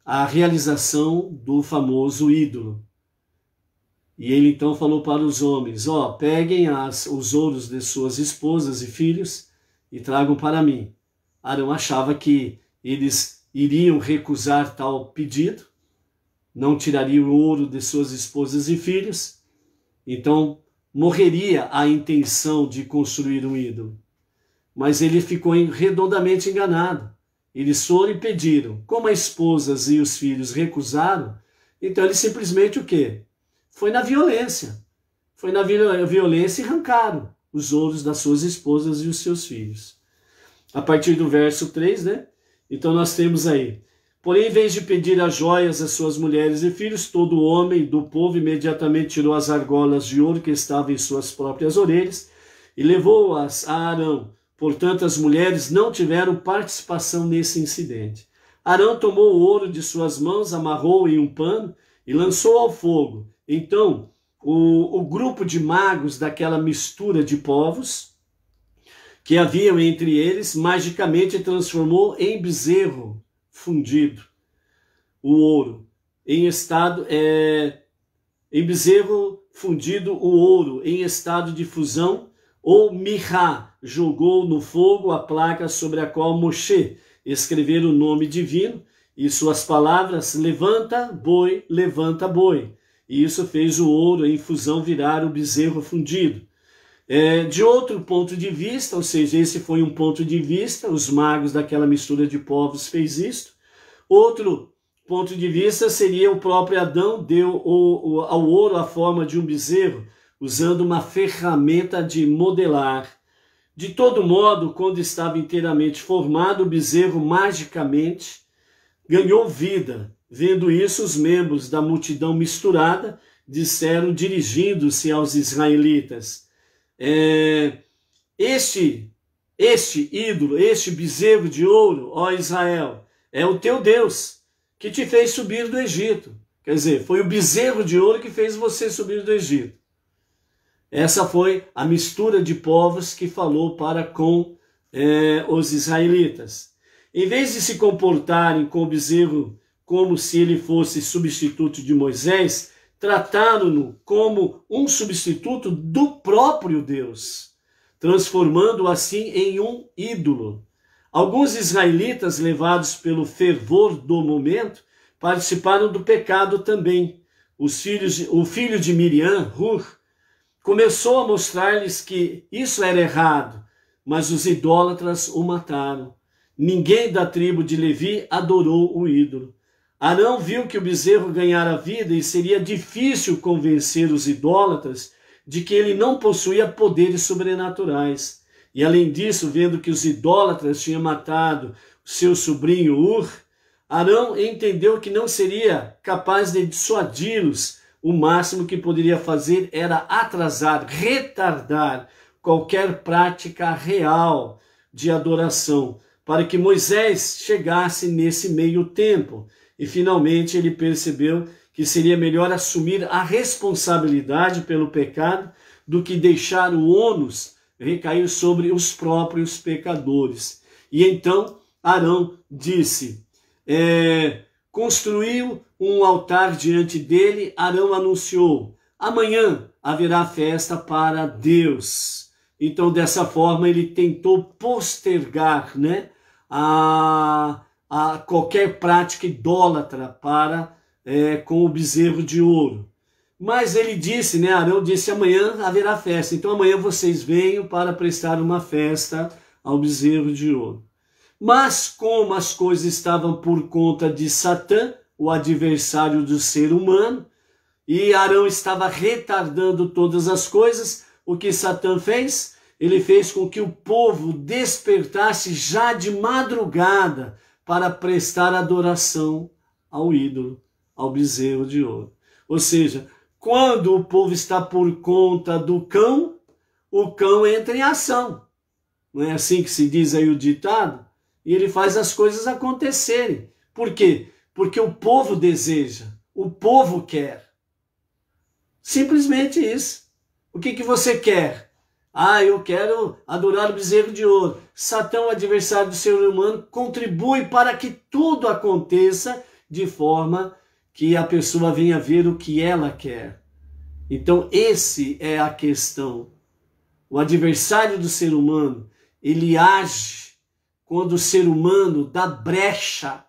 a realização do famoso ídolo. E ele então falou para os homens: peguem os ouros de suas esposas e filhos e tragam para mim. Arão achava que eles iriam recusar tal pedido, não tirariam o ouro de suas esposas e filhos, então morreria a intenção de construir um ídolo. Mas ele ficou redondamente enganado. Eles foram e pediram. Como as esposas e os filhos recusaram, então ele simplesmente o quê? Foi na violência. Foi na violência e arrancaram os ouros das suas esposas e os seus filhos. A partir do verso 3, né? Então nós temos aí: porém, em vez de pedir as joias às suas mulheres e filhos, todo homem do povo imediatamente tirou as argolas de ouro que estavam em suas próprias orelhas e levou-as a Arão. Portanto, as mulheres não tiveram participação nesse incidente. Arão tomou o ouro de suas mãos, amarrou em um pano e lançou ao fogo. Então, o grupo de magos daquela mistura de povos que haviam entre eles, magicamente transformou em bezerro fundido o ouro, em bezerro fundido o ouro, em estado de fusão, ou mirra, jogou no fogo a placa sobre a qual Moshe escrevera o nome divino e suas palavras: levanta boi, levanta boi. E isso fez o ouro em fusão virar o bezerro fundido. De outro ponto de vista, ou seja, esse foi um ponto de vista, os magos daquela mistura de povos fez isto. Outro ponto de vista seria o próprio Adão deu ao ouro a forma de um bezerro, usando uma ferramenta de modelar. De todo modo, quando estava inteiramente formado, o bezerro magicamente ganhou vida. Vendo isso, os membros da multidão misturada disseram, dirigindo-se aos israelitas: Este ídolo, este bezerro de ouro, ó Israel, é o teu Deus que te fez subir do Egito. Quer dizer, foi o bezerro de ouro que fez você subir do Egito. Essa foi a mistura de povos que falou para com os israelitas. Em vez de se comportarem com o bezerro como se ele fosse substituto de Moisés, trataram-no como um substituto do próprio Deus, transformando-o assim em um ídolo. Alguns israelitas, levados pelo fervor do momento, participaram do pecado também. O filho de Miriam, Hur, começou a mostrar-lhes que isso era errado, mas os idólatras o mataram. Ninguém da tribo de Levi adorou o ídolo. Arão viu que o bezerro ganhara vida e seria difícil convencer os idólatras de que ele não possuía poderes sobrenaturais. E além disso, vendo que os idólatras tinham matado seu sobrinho Ur, Arão entendeu que não seria capaz de dissuadi-los. O máximo que poderia fazer era atrasar, retardar qualquer prática real de adoração, para que Moisés chegasse nesse meio tempo. E finalmente ele percebeu que seria melhor assumir a responsabilidade pelo pecado do que deixar o ônus recair sobre os próprios pecadores. E então Arão disse, construiu um altar diante dele. Arão anunciou, amanhã haverá festa para Deus. Então dessa forma ele tentou postergar, a qualquer prática idólatra para com o bezerro de ouro. Mas ele disse, Arão disse, amanhã haverá festa, então amanhã vocês venham para prestar uma festa ao bezerro de ouro. Mas como as coisas estavam por conta de Satã, o adversário do ser humano, e Arão estava retardando todas as coisas, o que Satã fez? Ele fez com que o povo despertasse já de madrugada para prestar adoração ao ídolo, ao bezerro de ouro. Ou seja, quando o povo está por conta do cão, o cão entra em ação. Não é assim que se diz aí o ditado? E ele faz as coisas acontecerem. Por quê? Porque o povo deseja, o povo quer. Simplesmente isso. O que você quer? Eu quero adorar o bezerro de ouro. Satã, o adversário do ser humano, contribui para que tudo aconteça de forma que a pessoa venha ver o que ela quer. Então, esse é a questão. O adversário do ser humano, ele age quando o ser humano dá brecha.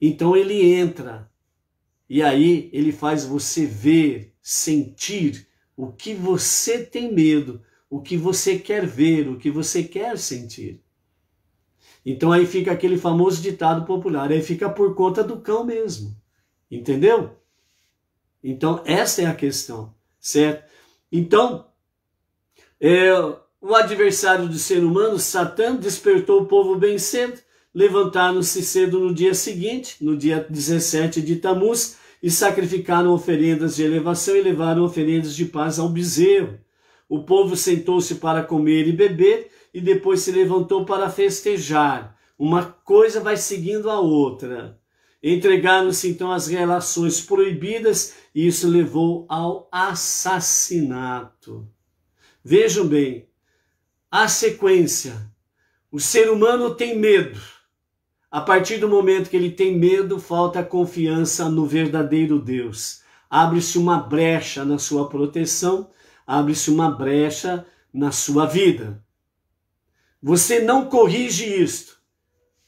Então, ele entra. E aí, ele faz você ver, sentir o que você tem medo, o que você quer ver, o que você quer sentir. Então aí fica aquele famoso ditado popular, aí fica por conta do cão mesmo. Entendeu? Então essa é a questão, certo? Então, o adversário do ser humano, Satã, despertou o povo bem cedo, levantaram-se cedo no dia seguinte, no dia 17 de Tamuz, e sacrificaram oferendas de elevação e levaram oferendas de paz ao bezerro. O povo sentou-se para comer e beber e depois se levantou para festejar. Uma coisa vai seguindo a outra. Entregaram-se então às relações proibidas e isso levou ao assassinato. Vejam bem, a sequência. O ser humano tem medo. A partir do momento que ele tem medo, falta confiança no verdadeiro Deus. Abre-se uma brecha na sua proteção, abre-se uma brecha na sua vida. Você não corrige isto.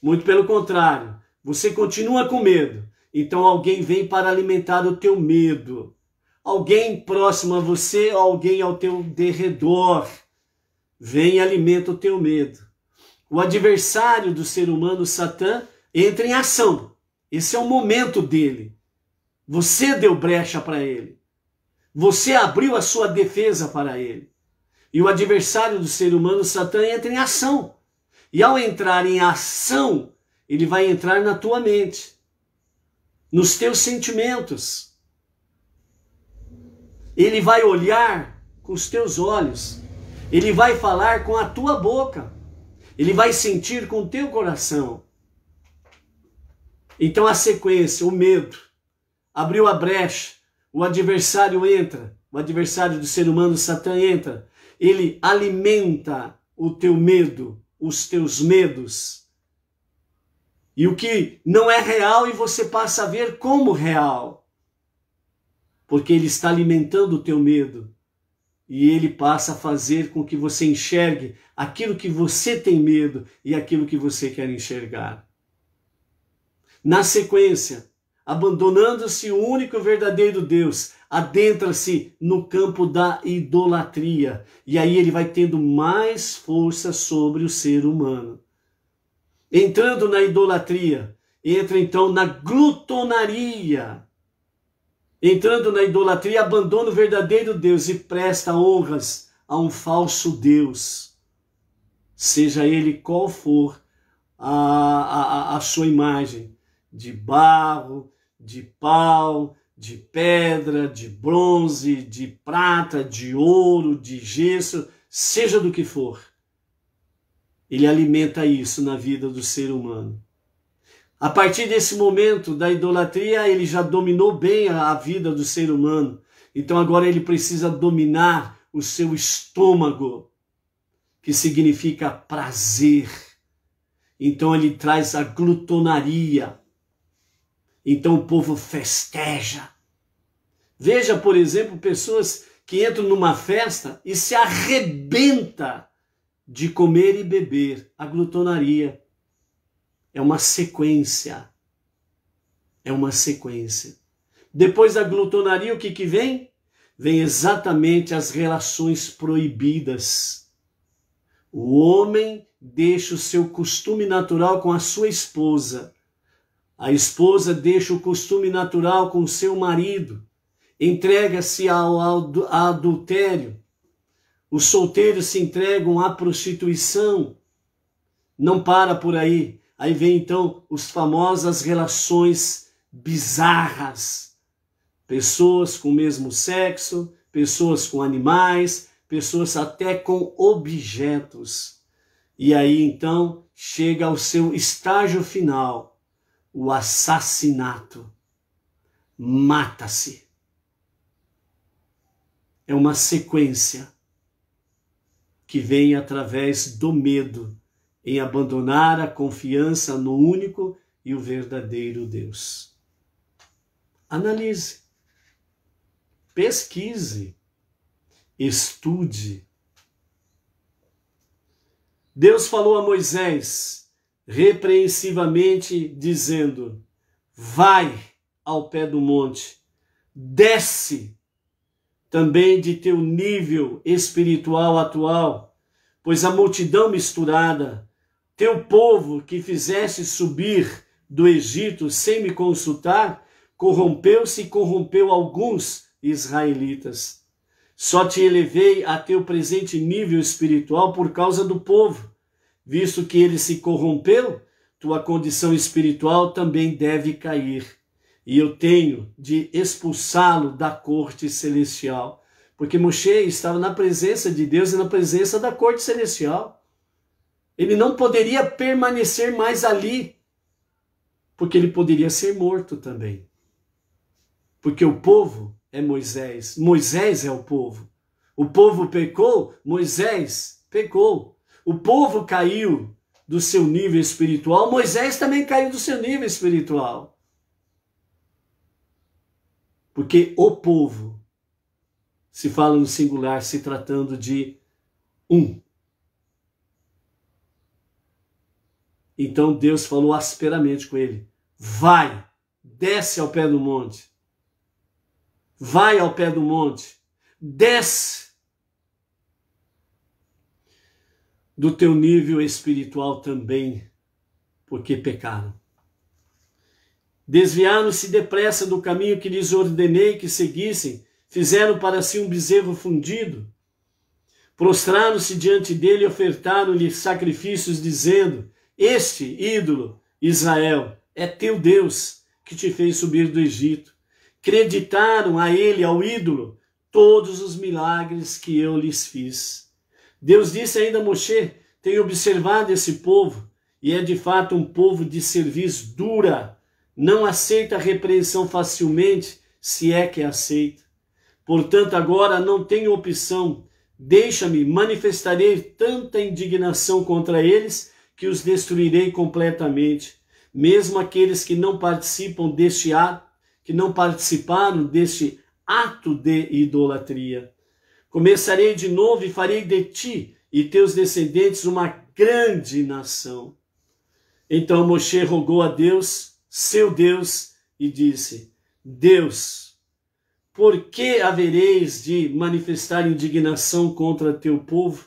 Muito pelo contrário, você continua com medo. Então alguém vem para alimentar o teu medo. Alguém próximo a você, alguém ao teu derredor, vem e alimenta o teu medo. O adversário do ser humano, Satã, entra em ação. Esse é o momento dele. Você deu brecha para ele. Você abriu a sua defesa para ele. E o adversário do ser humano, Satã, entra em ação. E ao entrar em ação, ele vai entrar na tua mente, nos teus sentimentos. Ele vai olhar com os teus olhos. Ele vai falar com a tua boca. Ele vai sentir com o teu coração. Então a sequência, o medo, abriu a brecha, o adversário entra, o adversário do ser humano, Satã, entra. Ele alimenta o teu medo, os teus medos. E o que não é real e você passa a ver como real. Porque ele está alimentando o teu medo. E ele passa a fazer com que você enxergue aquilo que você tem medo e aquilo que você quer enxergar. Na sequência, abandonando-se o único e verdadeiro Deus, adentra-se no campo da idolatria. E aí ele vai tendo mais força sobre o ser humano. Entrando na idolatria, entra então na glutonaria. Entrando na idolatria, abandona o verdadeiro Deus e presta honras a um falso Deus. Seja ele qual for a sua imagem, de barro, de pau, de pedra, de bronze, de prata, de ouro, de gesso, seja do que for. Ele alimenta isso na vida do ser humano. A partir desse momento da idolatria, ele já dominou bem a vida do ser humano. Então agora ele precisa dominar o seu estômago, que significa prazer. Então ele traz a glutonaria. Então o povo festeja. Veja, por exemplo, pessoas que entram numa festa e se arrebenta de comer e beber. A glutonaria é uma sequência. É uma sequência. Depois da glutonaria, o que vem? Vem exatamente as relações proibidas. O homem deixa o seu costume natural com a sua esposa. A esposa deixa o costume natural com o seu marido. Entrega-se ao adultério. Os solteiros se entregam à prostituição. Não para por aí. Aí vem então as famosas relações bizarras. Pessoas com o mesmo sexo, pessoas com animais, pessoas até com objetos. E aí então chega ao seu estágio final, o assassinato. Mata-se. É uma sequência que vem através do medo, em abandonar a confiança no único e o verdadeiro Deus. Analise, pesquise, estude. Deus falou a Moisés repreensivamente, dizendo: vai ao pé do monte, desce também de teu nível espiritual atual, pois a multidão misturada, teu povo que fizeste subir do Egito sem me consultar, corrompeu-se e corrompeu alguns israelitas. Só te elevei a teu presente nível espiritual por causa do povo. Visto que ele se corrompeu, tua condição espiritual também deve cair. E eu tenho de expulsá-lo da corte celestial. Porque Moshe estava na presença de Deus e na presença da corte celestial. Ele não poderia permanecer mais ali, porque ele poderia ser morto também. Porque o povo é Moisés, Moisés é o povo. O povo pecou, Moisés pecou. O povo caiu do seu nível espiritual, Moisés também caiu do seu nível espiritual. Porque o povo se fala no singular, se tratando de um. Então Deus falou asperamente com ele: vai, desce ao pé do monte. Vai ao pé do monte, desce do teu nível espiritual também, porque pecaram. Desviaram-se depressa do caminho que lhes ordenei que seguissem, fizeram para si um bezerro fundido, prostraram-se diante dele e ofertaram-lhe sacrifícios, dizendo: este ídolo, Israel, é teu Deus, que te fez subir do Egito. Creditaram a ele, ao ídolo, todos os milagres que eu lhes fiz. Deus disse ainda a Moshe: tenho observado esse povo, e é de fato um povo de cerviz dura, não aceita repreensão facilmente, se é que aceita. Portanto, agora não tenho opção, deixa-me, manifestarei tanta indignação contra eles, que os destruirei completamente. Mesmo aqueles que não participam deste ato, que não participaram deste ato de idolatria. Começarei de novo e farei de ti e teus descendentes uma grande nação. Então Moshe rogou a Deus, seu Deus, e disse: Deus, por que havereis de manifestar indignação contra teu povo?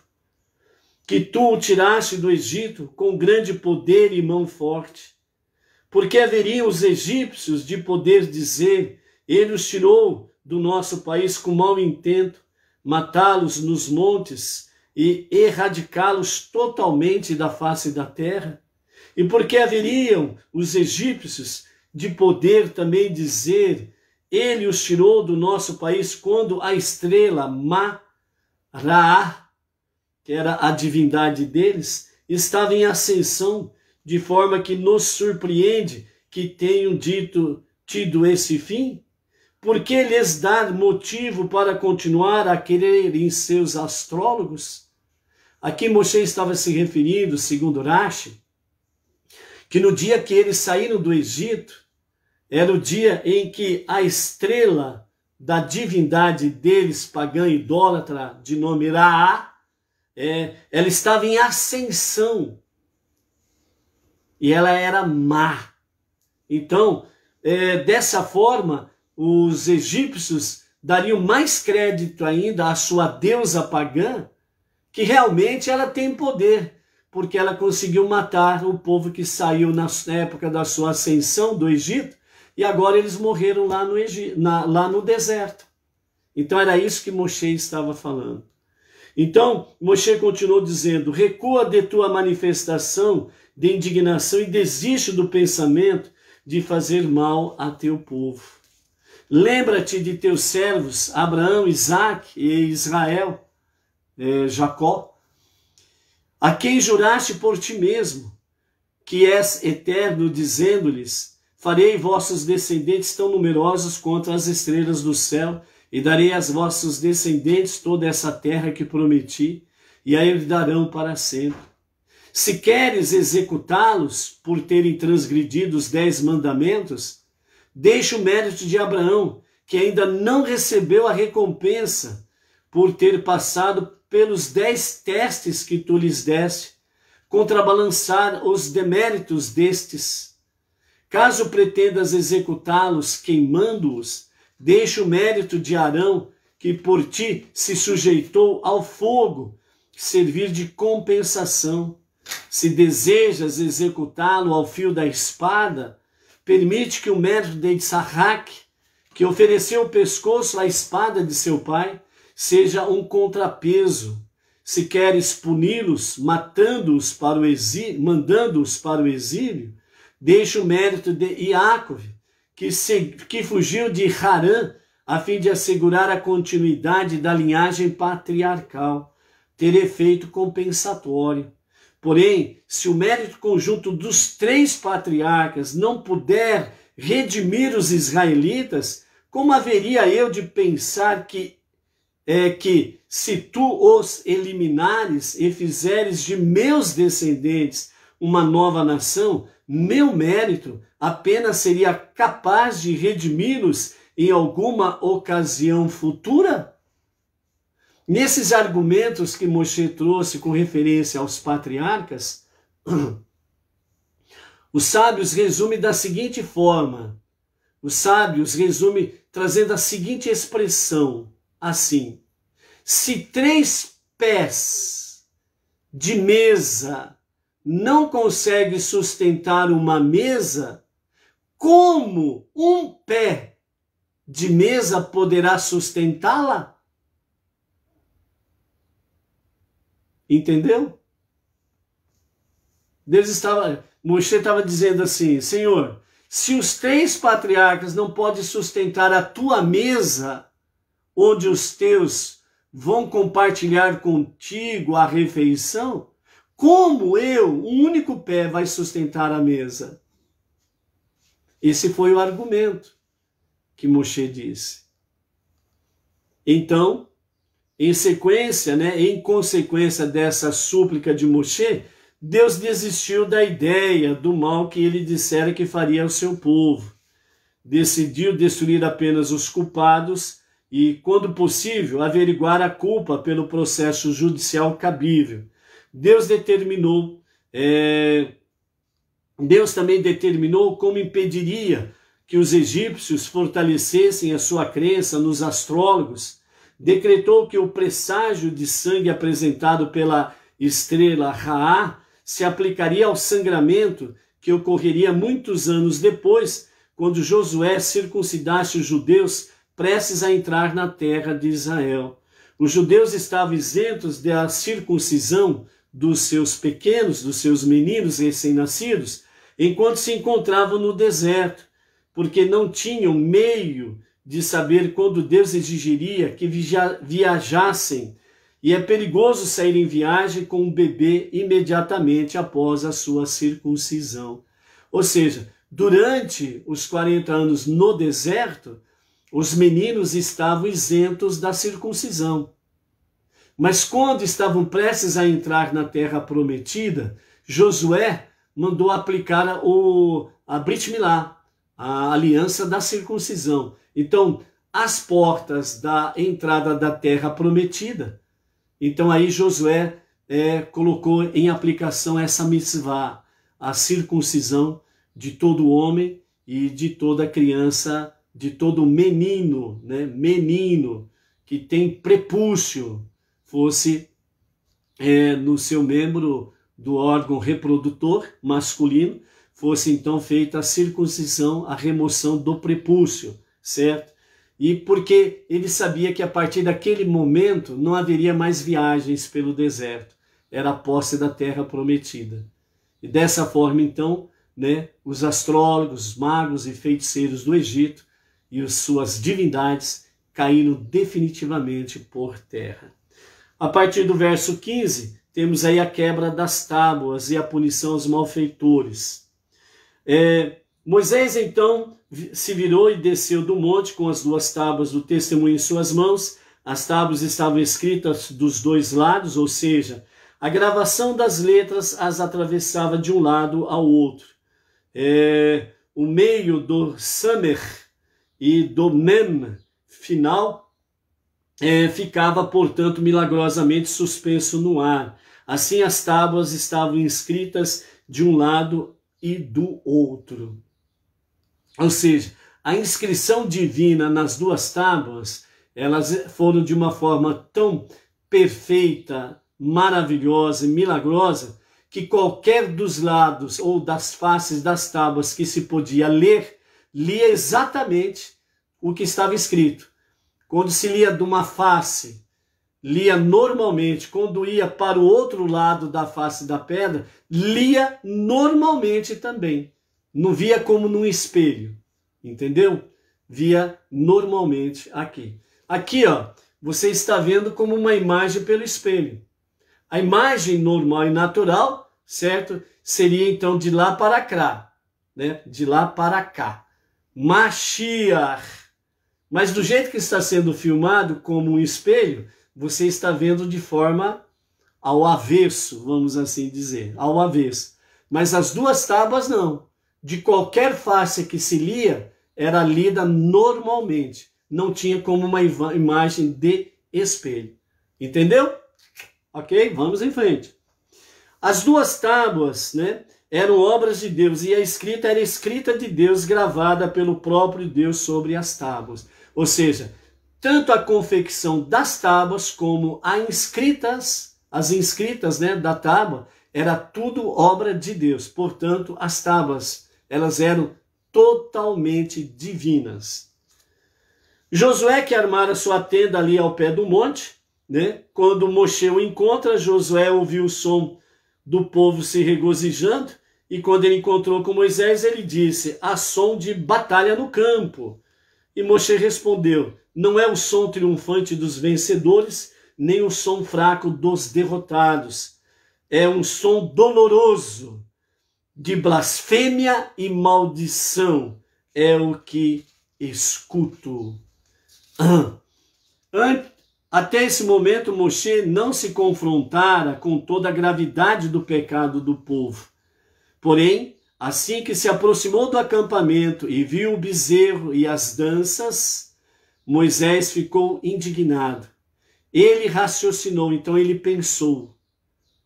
Que tu o tiraste do Egito com grande poder e mão forte. Porque haveriam os egípcios de poder dizer: ele os tirou do nosso país com mau intento, matá-los nos montes e erradicá-los totalmente da face da terra? E porque haveriam os egípcios de poder também dizer: ele os tirou do nosso país quando a estrela Ma-Ra, que era a divindade deles, estava em ascensão, de forma que nos surpreende que tenham tido esse fim? Por que lhes dar motivo para continuar a crer em seus astrólogos? Aqui Moshe estava se referindo, segundo Rashi, que no dia que eles saíram do Egito, era o dia em que a estrela da divindade deles, pagã idólatra, de nome Ra, ela estava em ascensão. E ela era má. Então, dessa forma, os egípcios dariam mais crédito ainda à sua deusa pagã, que realmente ela tem poder, porque ela conseguiu matar o povo que saiu na época da sua ascensão do Egito, e agora eles morreram lá no, lá no deserto. Então era isso que Moshe estava falando. Então, Moshe continuou dizendo: recua de tua manifestação de indignação e desiste do pensamento de fazer mal a teu povo. Lembra-te de teus servos Abraão, Isaque e Israel, Jacó, a quem juraste por ti mesmo, que és eterno, dizendo-lhes: farei vossos descendentes tão numerosos quanto as estrelas do céu, e darei aos vossos descendentes toda essa terra que prometi, e a herdarão para sempre. Se queres executá-los por terem transgredido os 10 mandamentos, deixa o mérito de Abraão, que ainda não recebeu a recompensa por ter passado pelos 10 testes que tu lhes deste, contrabalançar os deméritos destes. Caso pretendas executá-los queimando-os, deixa o mérito de Arão, que por ti se sujeitou ao fogo, servir de compensação. Se desejas executá-lo ao fio da espada, permite que o mérito de Isaac, que ofereceu o pescoço à espada de seu pai, seja um contrapeso. Se queres puni-los, matando-os para o exílio, mandando-os para o exílio, deixa o mérito de Iacove, que fugiu de Harã, a fim de assegurar a continuidade da linhagem patriarcal, ter efeito compensatório. Porém, se o mérito conjunto dos 3 patriarcas não puder redimir os israelitas, como haveria eu de pensar que se tu os eliminares e fizeres de meus descendentes uma nova nação, meu mérito apenas seria capaz de redimi-los em alguma ocasião futura? Nesses argumentos que Moshe trouxe com referência aos patriarcas, os sábios resumem da seguinte forma. Os sábios resumem trazendo a seguinte expressão, assim: se 3 pés de mesa não consegue sustentar uma mesa, como um pé de mesa poderá sustentá-la? Entendeu? Moshe estava dizendo assim: Senhor, se os 3 patriarcas não podem sustentar a tua mesa, onde os teus vão compartilhar contigo a refeição, como eu, um único pé, vai sustentar a mesa? Esse foi o argumento que Moshe disse. Então, em consequência dessa súplica de Moshe, Deus desistiu da ideia do mal que ele dissera que faria ao seu povo. Decidiu destruir apenas os culpados e, quando possível, averiguar a culpa pelo processo judicial cabível. Deus também determinou como impediria que os egípcios fortalecessem a sua crença nos astrólogos. Decretou que o presságio de sangue apresentado pela estrela Ra se aplicaria ao sangramento que ocorreria muitos anos depois, quando Josué circuncidasse os judeus prestes a entrar na terra de Israel. Os judeus estavam isentos da circuncisão dos seus pequenos, dos seus meninos recém-nascidos, enquanto se encontravam no deserto, porque não tinham meio de saber quando Deus exigiria que viajassem, e é perigoso sair em viagem com um bebê imediatamente após a sua circuncisão. Ou seja, durante os 40 anos no deserto, os meninos estavam isentos da circuncisão. Mas quando estavam prestes a entrar na terra prometida, Josué mandou aplicar a Brit Milá, a aliança da circuncisão. Então, as portas da entrada da terra prometida. Então aí Josué colocou em aplicação essa mitzvah, a circuncisão de todo homem e de toda criança, de todo menino, menino que tem prepúcio, fosse no seu membro do órgão reprodutor masculino, fosse então feita a circuncisão, a remoção do prepúcio, certo? E porque ele sabia que a partir daquele momento não haveria mais viagens pelo deserto, era a posse da terra prometida. E dessa forma então, os astrólogos, magos e feiticeiros do Egito e as suas divindades caíram definitivamente por terra. A partir do verso 15, temos aí a quebra das tábuas e a punição aos malfeitores. Moisés então se virou e desceu do monte com as 2 tábuas do testemunho em suas mãos. As tábuas estavam escritas dos 2 lados, ou seja, a gravação das letras as atravessava de um lado ao outro. O meio do Samer e do Mem final ficava, portanto, milagrosamente suspenso no ar. Assim as tábuas estavam inscritas de um lado e do outro. Ou seja, a inscrição divina nas 2 tábuas, elas foram de uma forma tão perfeita, maravilhosa e milagrosa, que qualquer dos lados ou das faces das tábuas que se podia ler, lia exatamente o que estava escrito. Quando se lia de uma face, lia normalmente. Quando ia para o outro lado da face da pedra, lia normalmente também. Não via como num espelho, entendeu? Via normalmente aqui. Aqui, você está vendo como uma imagem pelo espelho. A imagem normal e natural, certo? Seria então de lá para cá, De lá para cá. Mashiach. Mas do jeito que está sendo filmado como um espelho, você está vendo de forma ao avesso, vamos assim dizer, ao avesso. Mas as 2 tábuas não. De qualquer face que se lia, era lida normalmente. Não tinha como uma imagem de espelho. Entendeu? Ok? Vamos em frente. As 2 tábuas, eram obras de Deus e a escrita era escrita de Deus gravada pelo próprio Deus sobre as tábuas. Ou seja, tanto a confecção das tábuas como as inscritas da tábua, era tudo obra de Deus. Portanto, as tábuas, elas eram totalmente divinas. Josué, que armara sua tenda ali ao pé do monte, quando Moshe o encontra, Josué ouviu o som do povo se regozijando, e quando ele encontrou com Moisés, ele disse: há som de batalha no campo. E Moshe respondeu: não é o som triunfante dos vencedores, nem o som fraco dos derrotados. É um som doloroso de blasfêmia e maldição. É o que escuto. Até esse momento, Moshe não se confrontara com toda a gravidade do pecado do povo. Porém, assim que se aproximou do acampamento e viu o bezerro e as danças, Moisés ficou indignado. Ele raciocinou, então ele pensou.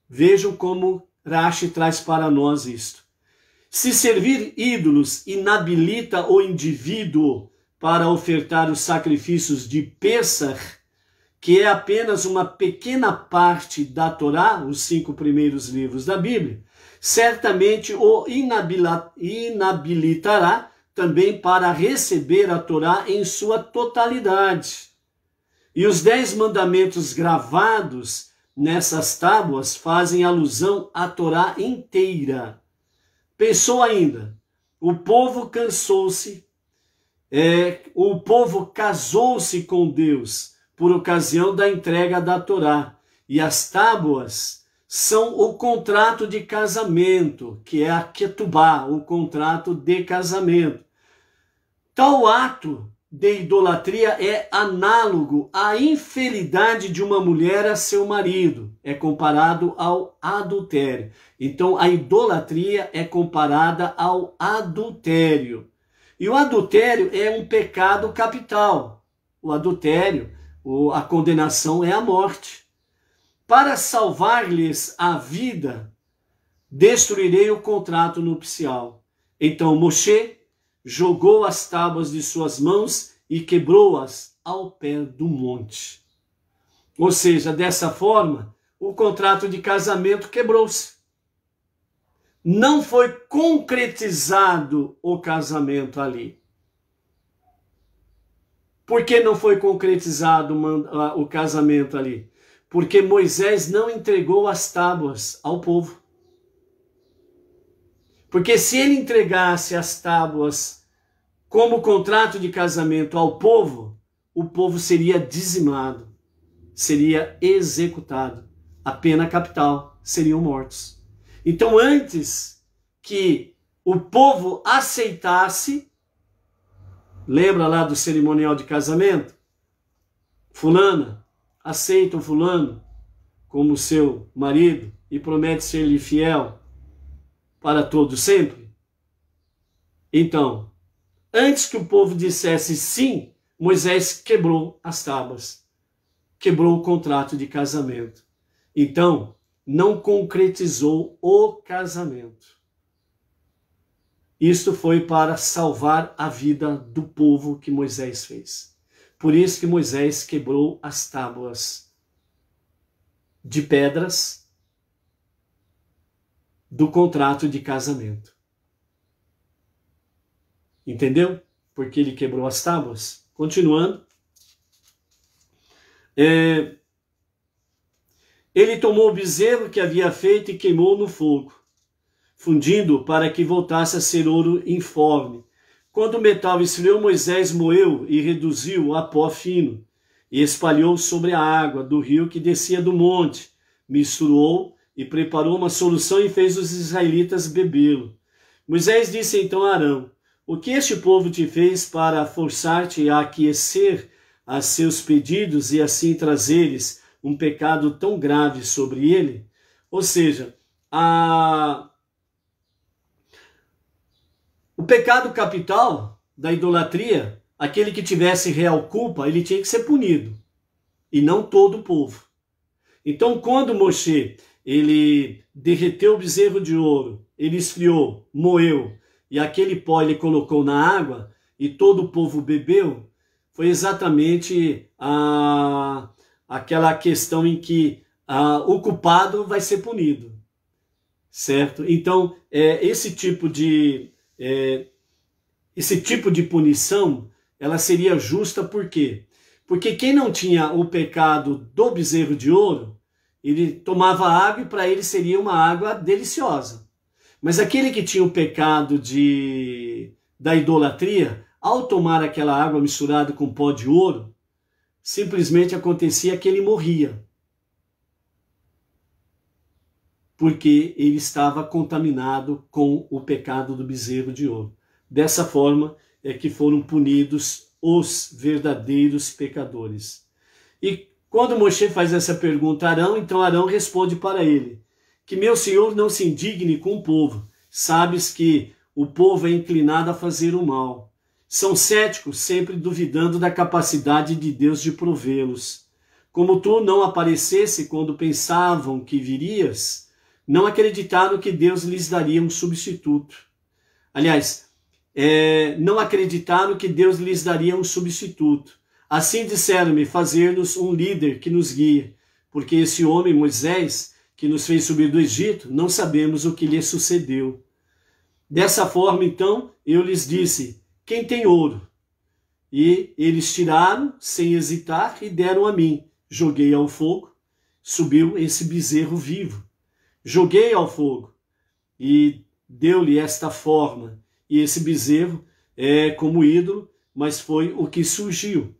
Vejam como Rashi traz para nós isto. Se servir ídolos inabilita o indivíduo para ofertar os sacrifícios de Pêssar, que é apenas uma pequena parte da Torá, os 5 primeiros livros da Bíblia, certamente o inabilitará também para receber a Torá em sua totalidade. E os 10 mandamentos gravados nessas tábuas fazem alusão à Torá inteira. Pensou ainda, o povo cansou-se, o povo casou-se com Deus por ocasião da entrega da Torá. E as tábuas são o contrato de casamento, que é a ketubá, o contrato de casamento. Tal ato de idolatria é análogo à infidelidade de uma mulher a seu marido. É comparado ao adultério. Então, a idolatria é comparada ao adultério. E o adultério é um pecado capital. O adultério, a condenação é a morte. Para salvar-lhes a vida, destruirei o contrato nupcial. Então Moshe jogou as tábuas de suas mãos e quebrou-as ao pé do monte. Ou seja, dessa forma, o contrato de casamento quebrou-se. Não foi concretizado o casamento ali. Por que não foi concretizado o casamento ali? Porque Moisés não entregou as tábuas ao povo. Porque se ele entregasse as tábuas como contrato de casamento ao povo, o povo seria dizimado, seria executado. A pena capital, seriam mortos. Então, antes que o povo aceitasse, lembra lá do cerimonial de casamento? Fulana aceita o fulano como seu marido e promete ser-lhe fiel para todo sempre? Então, antes que o povo dissesse sim, Moisés quebrou as tábuas, quebrou o contrato de casamento. Então, não concretizou o casamento. Isto foi para salvar a vida do povo que Moisés fez. Por isso que Moisés quebrou as tábuas de pedras do contrato de casamento. Entendeu? Porque ele quebrou as tábuas. Continuando. Ele tomou o bezerro que havia feito e queimou no fogo, fundindo para que voltasse a ser ouro informe. Quando o metal esfriou, Moisés moeu e reduziu a pó fino, e espalhou sobre a água do rio que descia do monte. Misturou e preparou uma solução e fez os israelitas bebê-lo. Moisés disse então a Arão: o que este povo te fez para forçar-te a aquecer a seus pedidos e assim trazeres um pecado tão grave sobre ele? Ou seja, o pecado capital da idolatria, aquele que tivesse real culpa, ele tinha que ser punido, e não todo o povo. Então, quando Moshe, ele derreteu o bezerro de ouro, ele esfriou, moeu, e aquele pó ele colocou na água, e todo o povo bebeu, foi exatamente aquela questão em que o culpado vai ser punido, certo? Então, esse tipo de punição, ela seria justa. Por quê? Porque quem não tinha o pecado do bezerro de ouro, ele tomava água e para ele seria uma água deliciosa. Mas aquele que tinha o pecado da idolatria, ao tomar aquela água misturada com pó de ouro, simplesmente acontecia que ele morria. Porque ele estava contaminado com o pecado do bezerro de ouro. Dessa forma é que foram punidos os verdadeiros pecadores. E quando Moshe faz essa pergunta a Arão, então Arão responde para ele, que meu senhor não se indigne com o povo. Sabes que o povo é inclinado a fazer o mal. São céticos, sempre duvidando da capacidade de Deus de provê-los. Como tu não aparecesse quando pensavam que virias, não acreditaram que Deus lhes daria um substituto. Aliás, não acreditaram que Deus lhes daria um substituto. Assim disseram-me, fazer-nos um líder que nos guie, porque esse homem, Moisés, que nos fez subir do Egito, não sabemos o que lhe sucedeu. Dessa forma, então, eu lhes disse, quem tem ouro? E eles tiraram, sem hesitar, e deram a mim. Joguei ao fogo, subiu esse bezerro vivo. Joguei ao fogo e deu-lhe esta forma. E esse bezerro é como ídolo, mas foi o que surgiu.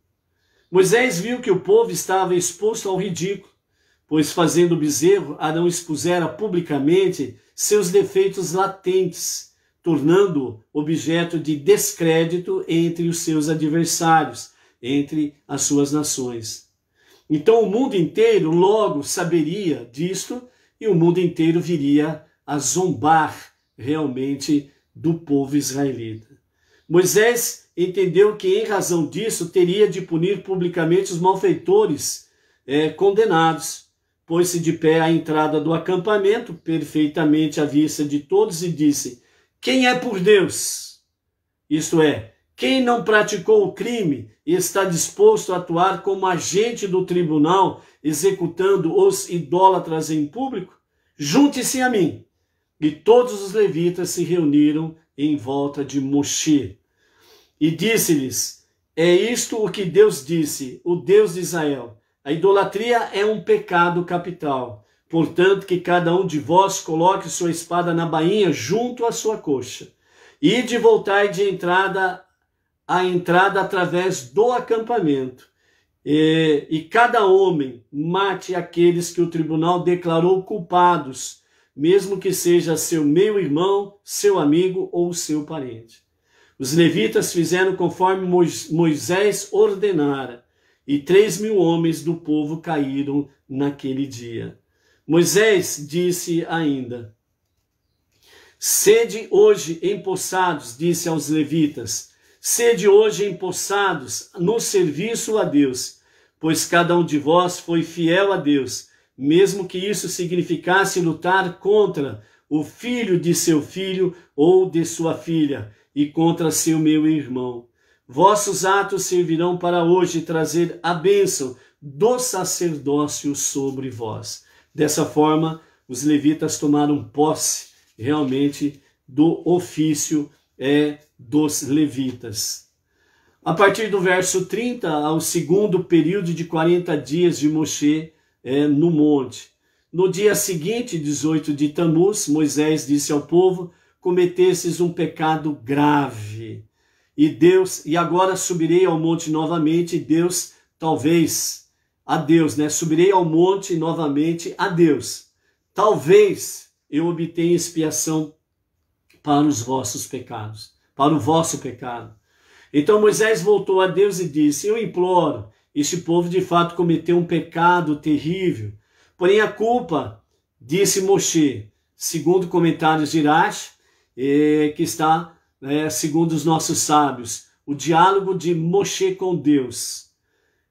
Moisés viu que o povo estava exposto ao ridículo, pois fazendo o bezerro, Arão expusera publicamente seus defeitos latentes, tornando-o objeto de descrédito entre os seus adversários, entre as suas nações. Então o mundo inteiro logo saberia disto, e o mundo inteiro viria a zombar realmente do povo israelita. Moisés entendeu que em razão disso teria de punir publicamente os malfeitores condenados. Pôs-se de pé à entrada do acampamento, perfeitamente à vista de todos, e disse, quem é por Deus? Isto é, quem não praticou o crime e está disposto a atuar como agente do tribunal, executando os idólatras em público, junte-se a mim. E todos os levitas se reuniram em volta de Moshe. E disse-lhes, é isto o que Deus disse, o Deus de Israel. A idolatria é um pecado capital. Portanto, que cada um de vós coloque sua espada na bainha junto à sua coxa. E de voltar de entrada a entrada através do acampamento. E cada homem mate aqueles que o tribunal declarou culpados, mesmo que seja seu meio-irmão, seu amigo ou seu parente. Os levitas fizeram conforme Moisés ordenara, e 3.000 homens do povo caíram naquele dia. Moisés disse ainda, sede hoje empossados, disse aos levitas, sede hoje empossados no serviço a Deus, pois cada um de vós foi fiel a Deus, mesmo que isso significasse lutar contra o filho de seu filho ou de sua filha e contra seu meio-irmão. Vossos atos servirão para hoje trazer a bênção do sacerdócio sobre vós. Dessa forma, os levitas tomaram posse realmente do ofício dos levitas. A partir do verso 30, ao segundo período de 40 dias de Moshe no monte. No dia seguinte, 18 de Tamuz, Moisés disse ao povo, cometesses um pecado grave. E agora subirei ao monte novamente, subirei ao monte novamente a Deus. Talvez eu obtenha expiação para os vossos pecados, para o vosso pecado. Então Moisés voltou a Deus e disse, eu imploro, este povo de fato cometeu um pecado terrível. Porém a culpa, disse Moshe, segundo comentários de Irash, que está, segundo os nossos sábios, o diálogo de Moshe com Deus.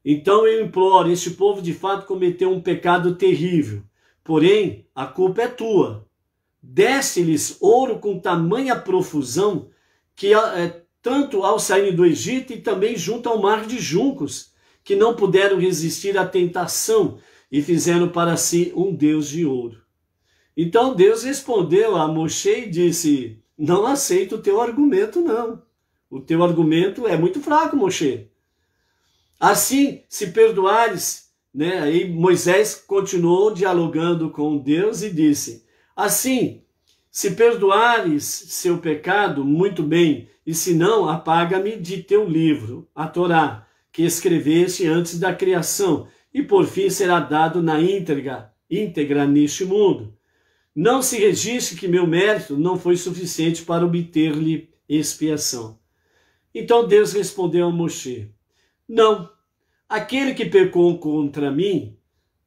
Então eu imploro, este povo de fato cometeu um pecado terrível. Porém, a culpa é tua. Deste-lhes ouro com tamanha profusão, que tanto ao saírem do Egito e também junto ao mar de juncos, que não puderam resistir à tentação e fizeram para si um Deus de ouro. Então Deus respondeu a Moshe e disse, não aceito o teu argumento não. O teu argumento é muito fraco, Moshe. Assim, se perdoares, aí Moisés continuou dialogando com Deus e disse, assim, Se perdoares seu pecado, muito bem, e se não, apaga-me de teu livro, a Torá, que escreveste antes da criação, e por fim será dado na íntegra neste mundo. Não se registre que meu mérito não foi suficiente para obter-lhe expiação. Então Deus respondeu a Moshe: não, aquele que pecou contra mim,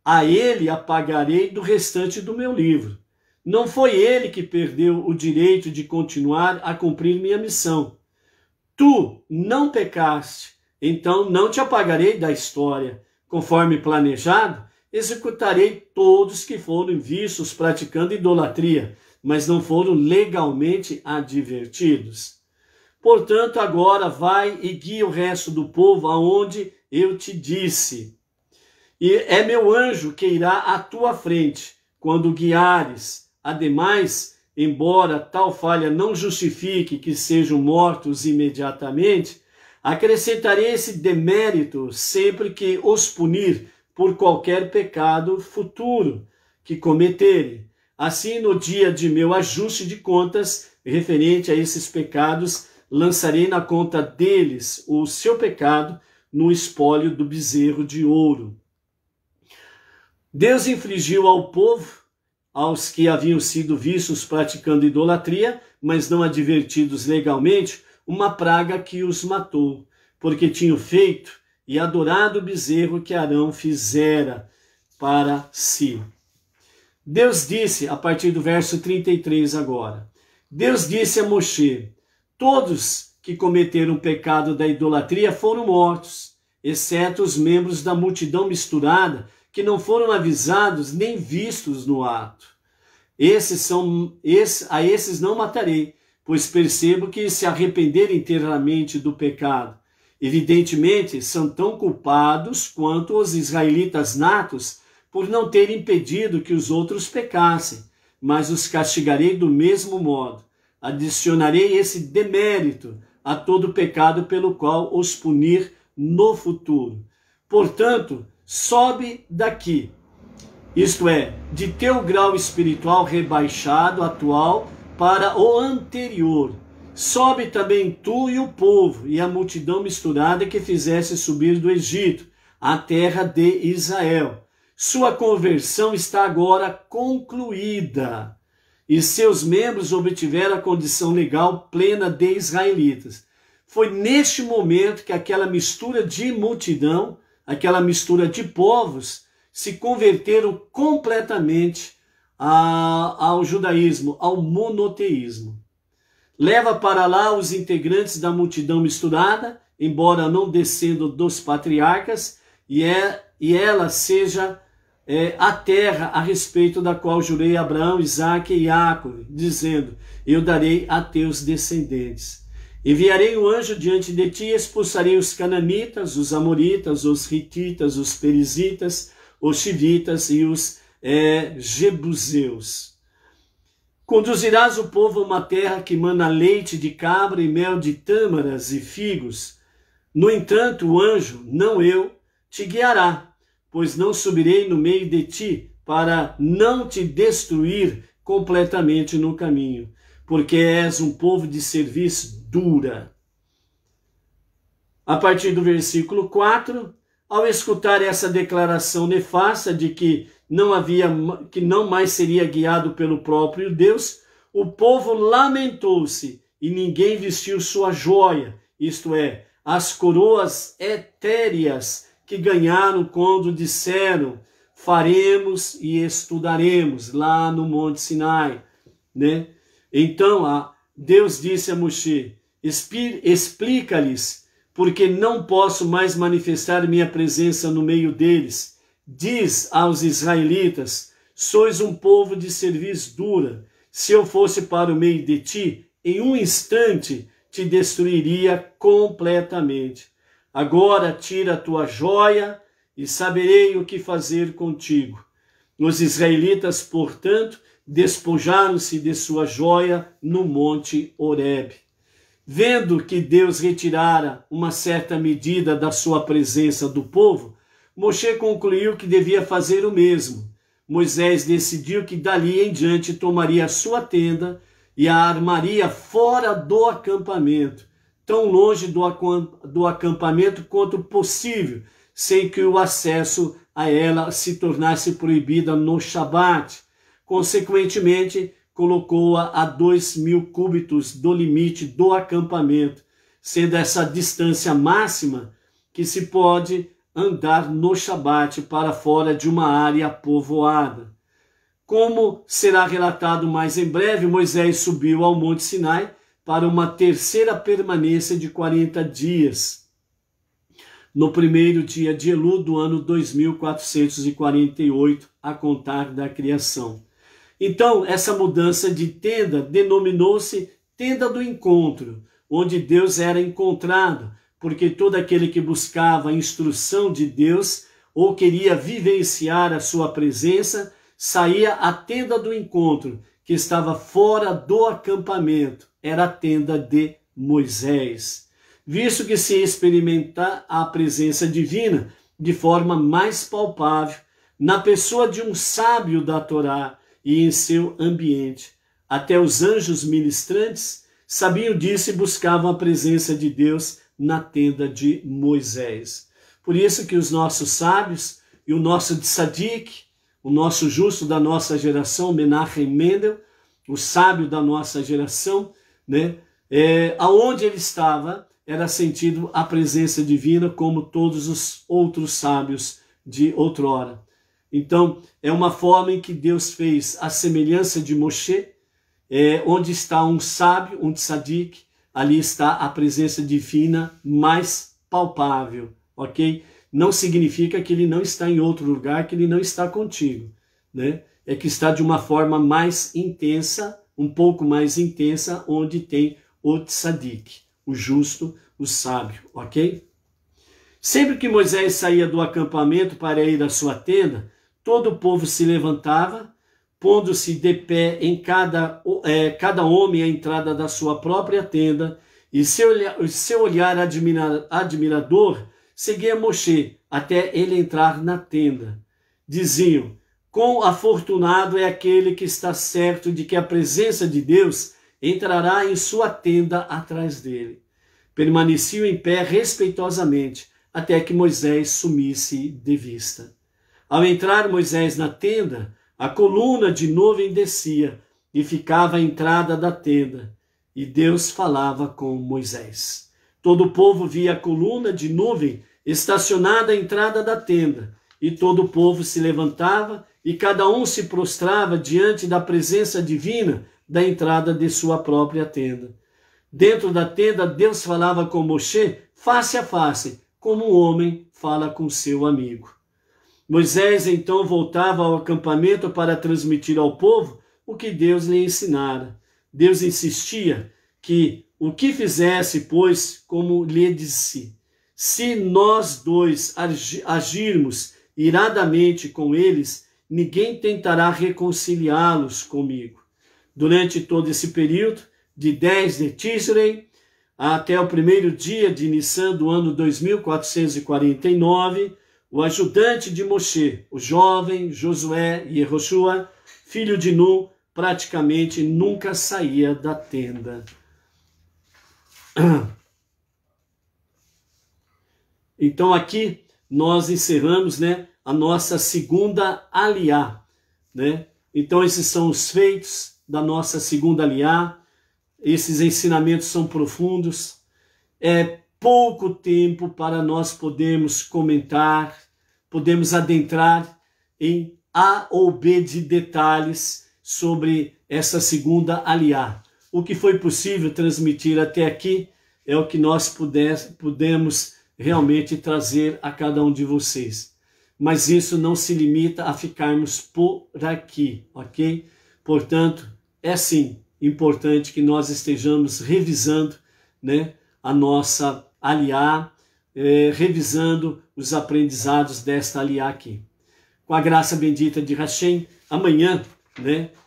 a ele apagarei do restante do meu livro. Não foi ele que perdeu o direito de continuar a cumprir minha missão. Tu não pecaste, então não te apagarei da história. Conforme planejado, executarei todos que foram vistos praticando idolatria, mas não foram legalmente advertidos. Portanto, agora vai e guia o resto do povo aonde eu te disse. E é meu anjo que irá à tua frente, quando guiares. Ademais, embora tal falha não justifique que sejam mortos imediatamente, acrescentarei esse demérito sempre que os punir por qualquer pecado futuro que cometerem. Assim, no dia de meu ajuste de contas, referente a esses pecados, lançarei na conta deles o seu pecado no espólio do bezerro de ouro. Deus infligiu ao povo, aos que haviam sido vistos praticando idolatria, mas não advertidos legalmente, uma praga que os matou, porque tinham feito e adorado o bezerro que Arão fizera para si. Deus disse, a partir do verso 33 agora, Deus disse a Moshe: todos que cometeram o pecado da idolatria foram mortos, exceto os membros da multidão misturada, que não foram avisados nem vistos no ato. A esses não matarei, pois percebo que se arrependerem inteiramente do pecado. Evidentemente, são tão culpados quanto os israelitas natos por não terem impedido que os outros pecassem, mas os castigarei do mesmo modo. Adicionarei esse demérito a todo pecado pelo qual os punir no futuro. Portanto, sobe daqui, isto é, de teu grau espiritual rebaixado atual para o anterior. Sobe também tu e o povo e a multidão misturada que fizesse subir do Egito, a terra de Israel. Sua conversão está agora concluída, e seus membros obtiveram a condição legal plena de israelitas. Foi neste momento que aquela mistura de multidão, aquela mistura de povos, se converteram completamente ao judaísmo, ao monoteísmo. Leva para lá os integrantes da multidão misturada, embora não descendo dos patriarcas, e ela seja a terra a respeito da qual jurei a Abraão, Isaque e Jacó, dizendo: eu darei a teus descendentes. Enviarei um anjo diante de ti e expulsarei os cananitas, os amoritas, os hititas, os perizitas, os chivitas e os jebuseus. Conduzirás o povo a uma terra que mana leite de cabra e mel de tâmaras e figos. No entanto, o anjo, não eu, te guiará, pois não subirei no meio de ti para não te destruir completamente no caminho, porque és um povo de cerviz dura. A partir do versículo 4, ao escutar essa declaração nefasta de que não mais seria guiado pelo próprio Deus, o povo lamentou-se e ninguém vestiu sua joia, isto é, as coroas etéreas que ganharam quando disseram: faremos e estudaremos, lá no Monte Sinai, né? Então, Deus disse a Moshe: explica-lhes, porque não posso mais manifestar minha presença no meio deles. Diz aos israelitas: sois um povo de cerviz dura. Se eu fosse para o meio de ti, em um instante te destruiria completamente. Agora tira a tua joia e saberei o que fazer contigo. Os israelitas, portanto, despojaram-se de sua joia no monte Horebe. Vendo que Deus retirara uma certa medida da sua presença do povo, Moshe concluiu que devia fazer o mesmo. Moisés decidiu que dali em diante tomaria a sua tenda e a armaria fora do acampamento, tão longe do acampamento quanto possível, sem que o acesso a ela se tornasse proibida no Shabat. Consequentemente, colocou-a a 2.000 cúbitos do limite do acampamento, sendo essa distância máxima que se pode andar no Shabat para fora de uma área povoada. Como será relatado mais em breve, Moisés subiu ao Monte Sinai para uma terceira permanência de 40 dias, no primeiro dia de Elul do ano 2448, a contar da criação. Então, essa mudança de tenda denominou-se Tenda do Encontro, onde Deus era encontrado, porque todo aquele que buscava a instrução de Deus ou queria vivenciar a sua presença, saía à tenda do encontro, que estava fora do acampamento. Era a tenda de Moisés. Visto que se experimenta a presença divina de forma mais palpável, na pessoa de um sábio da Torá e em seu ambiente. Até os anjos ministrantes sabiam disso e buscavam a presença de Deus na tenda de Moisés. Por isso que os nossos sábios e o nosso tzadik, o nosso justo da nossa geração, Menachem Mendel, o sábio da nossa geração, aonde ele estava, era sentido a presença divina como todos os outros sábios de outrora. Então, é uma forma em que Deus fez a semelhança de Moshe, onde está um sábio, um tzadik, ali está a presença divina mais palpável, ok? Não significa que ele não está em outro lugar, que ele não está contigo, né? É que está de uma forma mais intensa, um pouco mais intensa, onde tem o tzadik, o justo, o sábio, ok? Sempre que Moisés saía do acampamento para ir à sua tenda, todo o povo se levantava, pondo-se de pé em cada homem à entrada da sua própria tenda, e seu olhar admirador seguia Moshe até ele entrar na tenda. Diziam: quão afortunado é aquele que está certo de que a presença de Deus entrará em sua tenda atrás dele. Permaneciam em pé respeitosamente, até que Moisés sumisse de vista. Ao entrar Moisés na tenda, a coluna de nuvem descia e ficava à entrada da tenda, e Deus falava com Moisés. Todo o povo via a coluna de nuvem estacionada à entrada da tenda, e todo o povo se levantava e cada um se prostrava diante da presença divina da entrada de sua própria tenda. Dentro da tenda, Deus falava com Moshe face a face, como um homem fala com seu amigo. Moisés então voltava ao acampamento para transmitir ao povo o que Deus lhe ensinara. Deus insistia que o que fizesse, pois, como lhe disse, se nós dois agirmos iradamente com eles, ninguém tentará reconciliá-los comigo. Durante todo esse período, de 10 de Tishrei até o primeiro dia de Nissan do ano 2449, o ajudante de Moshe, o jovem Josué Yehoshua, filho de Nun, praticamente nunca saía da tenda. Então aqui nós encerramos, a nossa segunda aliá, Então esses são os feitos da nossa segunda aliá. Esses ensinamentos são profundos. É pouco tempo para nós podermos comentar, podemos adentrar em A ou B de detalhes sobre essa segunda aliá. O que foi possível transmitir até aqui é o que nós pudemos realmente trazer a cada um de vocês. Mas isso não se limita a ficarmos por aqui, ok? Portanto, é sim importante que nós estejamos revisando, a nossa aliá, revisando os aprendizados desta aliá aqui. Com a graça bendita de Hashem, amanhã,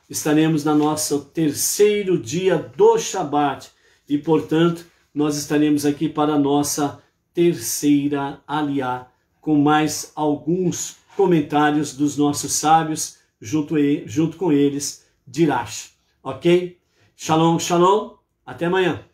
estaremos no nosso terceiro dia do Shabat e, portanto, nós estaremos aqui para a nossa terceira aliá, com mais alguns comentários dos nossos sábios, junto com eles, Dirash. Ok? Shalom, shalom. Até amanhã.